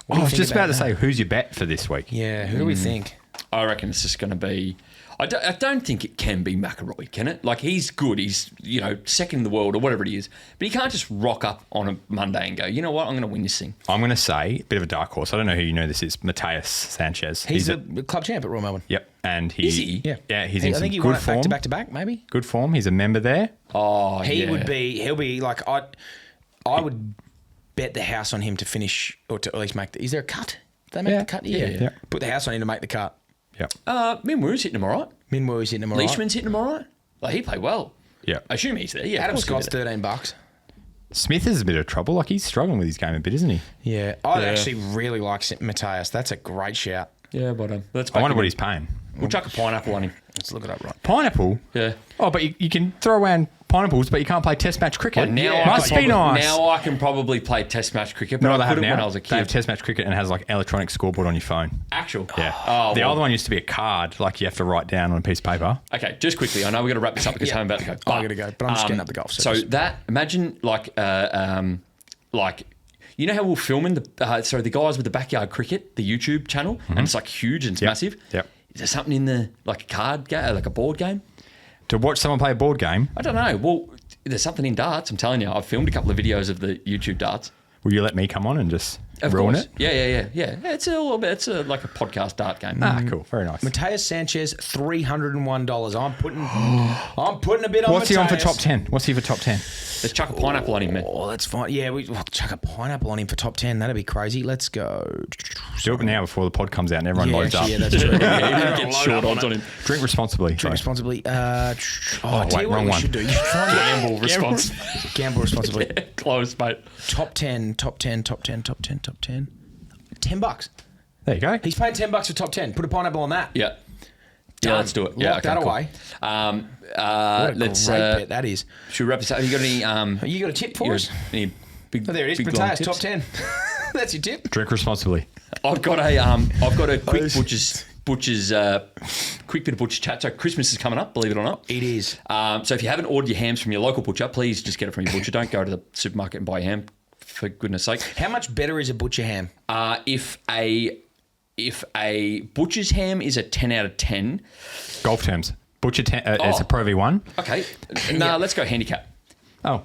B: What do
D: I
B: you
D: was
B: think
D: just about to
B: that?
D: say, who's your bet for this week?
B: Yeah, who do we think?
C: I reckon it's just going to be. I don't think it can be McIlroy, can it? Like, he's good. He's, second in the world or whatever it is. But he can't just rock up on a Monday and go, you know what, I'm going to win this thing.
D: I'm going to say, a bit of a dark horse. I don't know who you know this is. Mateus Sanchez.
B: He's the club champ at Royal Melbourne.
D: Yep. And
C: Is he?
B: Yeah,
D: he's in
B: I
D: some
B: think he
D: good
B: won it
D: form.
B: back to back, maybe.
D: Good form. He's a member there.
C: Oh,
B: He'll be like, I would bet the house on him to finish, or to at least make is there a cut? Did they make
D: Yeah.
B: the cut?
C: Yeah.
B: Put the house on him to make the cut.
D: Yep.
C: Min Woo's hitting him all right.
B: Minwoo's hitting him all right.
C: Leishman's hitting him all right. Like, he played well.
D: Yeah.
C: I assume he's there. Yeah,
B: Adam
C: of course
B: Scott's
C: he'll be
B: $13.
D: Smith is a bit of trouble. Like, he's struggling with his game a bit, isn't he?
B: Yeah, I
C: Yeah.
B: actually really like Mateus. That's a great shout.
C: there. Yeah, but let's.
D: I wonder what he's paying.
C: We'll chuck a pineapple on him.
B: Let's look it up right.
D: Pineapple?
C: Yeah.
D: Oh, but you can throw around pineapples, but you can't play test match cricket.
C: But now
B: Yeah,
C: I
D: Must
C: can
D: be nice.
C: Now I can probably play test match cricket, but
D: No,
C: I
D: they have
C: couldn't
D: now.
C: when I was a
D: They have
C: kid.
D: test match cricket and it has like electronic scoreboard on your phone.
C: Actual.
D: Yeah.
C: Oh,
D: the
C: well.
D: other one used to be a card, like you have to write down on a piece of paper.
C: Okay, just quickly. I know we're going to wrap this up because
B: Yeah.
C: I'm about to go.
B: I'm gonna go, but I'm just getting up the golf.
C: So that imagine like you know how we're filming the guys with the backyard cricket, the YouTube channel, and it's like huge and it's massive.
D: Yep.
C: Is there something in the like a card game, like a board game?
D: To watch someone play a board game,
C: I don't know. Well, there's something in darts. I'm telling you, I've filmed a couple of videos of the YouTube darts.
D: will you let me come on and just
C: Of
D: ruin
C: course.
D: it?
C: Yeah. It's a little bit. It's like a podcast dart game.
D: Ah, cool. Very nice.
B: Mateus Sanchez, $301. I'm putting a bit on.
D: What's he on for
B: Mateus.
D: top 10? What's he for top 10?
C: Let's chuck a pineapple on him, man.
B: Oh, that's fine. Yeah, we'll chuck a pineapple on him for top 10. That'd be crazy. Let's go.
D: Do it now before the pod comes out and everyone loads up.
B: Yeah, that's true.
C: Yeah, get short odds on him.
D: Drink responsibly.
B: Drink responsibly. I tell
D: wait,
B: you what
D: wrong
B: we
D: one.
B: should do. You should try and
C: Gamble responsibly.
B: gamble responsibly.
C: Close, mate.
B: Top 10. $10.
D: There you go.
B: He's paying $10 for top 10. Put a pineapple on that.
C: Yeah.
B: Done.
C: Yeah, let's do it.
B: Lock
C: Yeah,
B: that
C: cool.
B: away. What a
C: Let's.
B: great bet that is.
C: Should we wrap this up? Have you got any?
B: You got a tip for us?
C: Any big?
B: Oh, there it is.
C: big, long
B: Mateus,
C: tips?
B: top 10. That's your tip.
D: Drink responsibly.
C: I've got a quick butcher's quick bit of butcher's chat. So Christmas is coming up, believe it or not.
B: It is.
C: So if you haven't ordered your hams from your local butcher, please just get it from your butcher. Don't go to the supermarket and buy your ham, for goodness sake.
B: How much better is a butcher ham?
C: If a butcher's ham is a 10 out of 10,
D: Golf terms. Butcher, it's a Pro V1.
C: okay, let's go handicap.
D: Oh.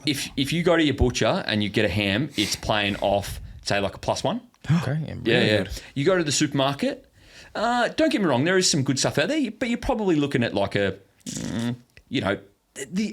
C: If you go to your butcher and you get a ham, it's playing off, say, like a +1.
B: Okay.
C: Yeah. You go to the supermarket. Don't get me wrong, there is some good stuff out there, but you're probably looking at like the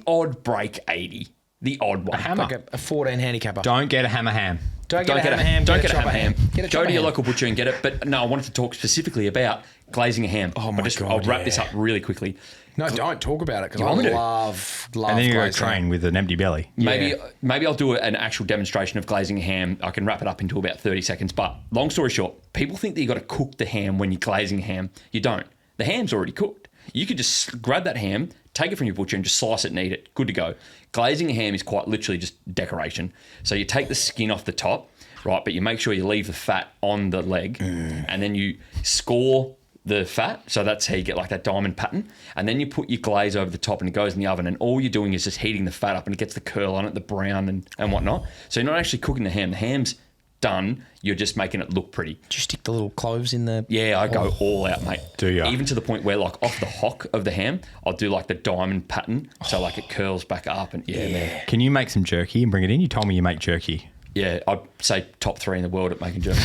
C: odd break 80, the odd one.
D: hammer.
B: Like a 14 handicapper.
D: Don't get a hammer ham.
B: Don't get a hammer ham.
C: Don't
B: get
C: get a hammer ham.
B: Get a
C: Go
B: chopper
C: to your
B: ham.
C: local butcher and get it. But no, I wanted to talk specifically about glazing a ham.
B: Oh my God,
C: I'll wrap this
B: yeah.
C: up really quickly.
B: No, don't talk about it because
C: want me
B: I
C: to?
B: love
D: And then you go
B: glazed ham.
D: train with an empty belly.
C: Maybe I'll do an actual demonstration of glazing a ham. I can wrap it up into about 30 seconds. But long story short, people think that you got to cook the ham when you're glazing a ham. You don't. The ham's already cooked. You could just grab that ham, take it from your butcher and just slice it and eat it. Good to go. Glazing a ham is quite literally just decoration. So you take the skin off the top, right, but you make sure you leave the fat on the leg and then you score the fat. So that's how you get like that diamond pattern. And then you put your glaze over the top and it goes in the oven and all you're doing is just heating the fat up and it gets the curl on it, the brown and whatnot. So you're not actually cooking the ham. The ham's done. You're just making it look pretty.
B: Do you stick the little cloves in the...
C: Yeah, I go all out, mate.
D: Do ya?
C: Even to the point where, like, off the hock of the ham, I'll do, like, the diamond pattern. So, like, it curls back up and, yeah, man.
D: Can you make some jerky and bring it in? You told me you make jerky.
C: Yeah, I'd say top 3 in the world at making jerky.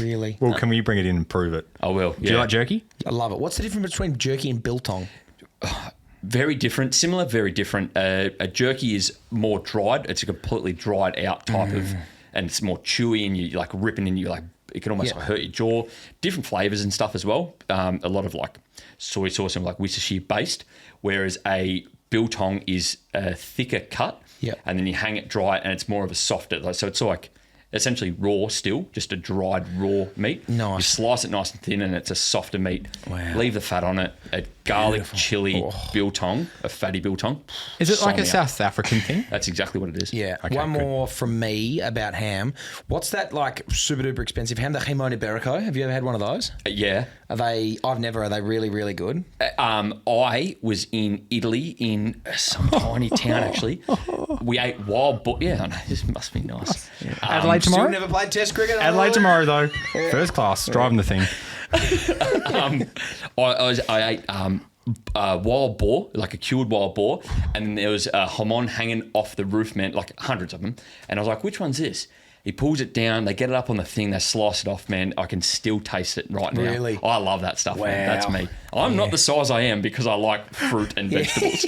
B: Really?
D: Well, can we bring it in and prove it?
C: I will.
D: Do you like jerky?
B: I love it. What's the difference between jerky and biltong?
C: Very different, similar, very different. A jerky is more dried. It's a completely dried out type of, and it's more chewy, and you like ripping in. You like it can almost like hurt your jaw. Different flavors and stuff as well. A lot of like soy sauce and like Worcestershire based. Whereas a biltong is a thicker cut, and then you hang it dry, and it's more of a softer. So it's like essentially raw still, just a dried raw meat.
B: Nice.
C: You slice it nice and thin, and it's a softer meat.
B: Wow.
C: Leave the fat on it. A garlic chili biltong, a fatty biltong.
D: Is it like
C: Sign
D: a
C: me up.
D: South African thing?
C: That's exactly what it is.
B: Yeah.
D: Okay,
B: One
D: good.
B: more from me about ham. What's that like super duper expensive ham? The jamon iberico. Have you ever had one of those?
C: Yeah.
B: Are they? I've never. Are they really really good?
C: I was in Italy in some tiny town actually. We ate wild boar. Yeah, I know, this must be nice.
D: Adelaide
B: Still
D: tomorrow?
B: never played Test cricket.
D: Adelaide tomorrow, though. First class, driving the thing.
C: I ate wild boar, like a cured wild boar, and then there was a hamon hanging off the roof, man, like hundreds of them. And I was like, which one's this? He pulls it down, they get it up on the thing, they slice it off, man. I can still taste it right now.
B: Really?
C: I love that stuff, man.
B: Wow.
C: That's me. I'm not the size I am because I like fruit and vegetables.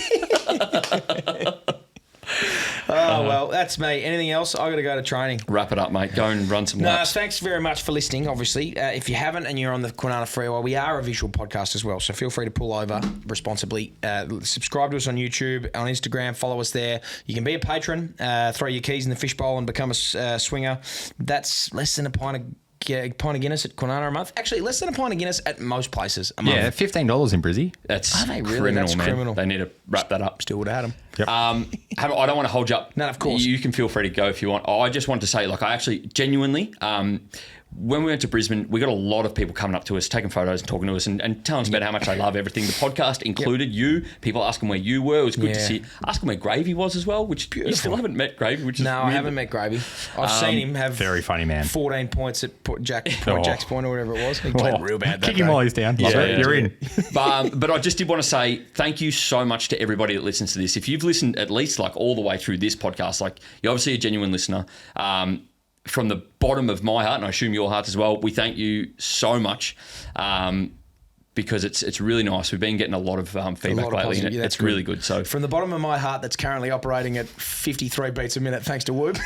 B: Oh, well, that's me. Anything else? I got to go to training.
C: Wrap it up, mate. Go and run some
B: No,
C: laps.
B: thanks very much for listening, obviously. If you haven't and you're on the Kwinana Freeway, we are a visual podcast as well, so feel free to pull over responsibly. Subscribe to us on YouTube, on Instagram, follow us there. You can be a patron, throw your keys in the fishbowl and become a swinger. That's less than a pint of Guinness at Kwinana a month. Actually, less than a pint of Guinness at most places a month.
D: Yeah, $15 in Brizzy.
C: That's
B: Are they really?
C: criminal,
B: That's
C: man.
B: criminal.
C: They need to wrap that up.
B: Still would have had them.
D: Yep.
C: I don't want to hold you up.
B: No, of course.
C: You can feel free to go if you want. I just want to say, like, I actually genuinely, when we went to Brisbane, we got a lot of people coming up to us, taking photos and talking to us and telling us about how much they love everything. The podcast included you, people asking where you were. It was good to see. Asking where Gravy was as well, which you still haven't met Gravy, which is
B: No, I
C: weird.
B: haven't met Gravy. I've seen him have
D: Very funny man.
B: 14 points at Jack's Point or whatever it was. He
D: Oh,
B: played real bad that
D: kick him
B: day.
D: while he's down. Love
C: Yeah,
D: it.
C: yeah.
D: You're in.
C: But I just did want to say thank you so much to everybody that listens to this. If you've listened at least like all the way through this podcast, like you're obviously a genuine listener. From the bottom of my heart, and I assume your heart as well, we thank you so much because it's really nice. We've been getting a lot of feedback lately,
B: positive.
C: and
B: Yeah, that's
C: it's really good. So
B: from the bottom of my heart, that's currently operating at 53 beats a minute, thanks to Whoop.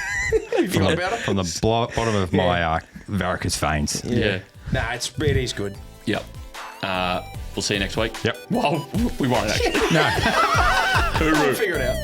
B: You forgot about it?
D: From the bottom of my varicose veins.
C: yeah.
B: Nah, it is good.
C: Yep. We'll see you next week.
D: Yep.
C: Well, we won't actually.
D: No.
B: We'll figure it out.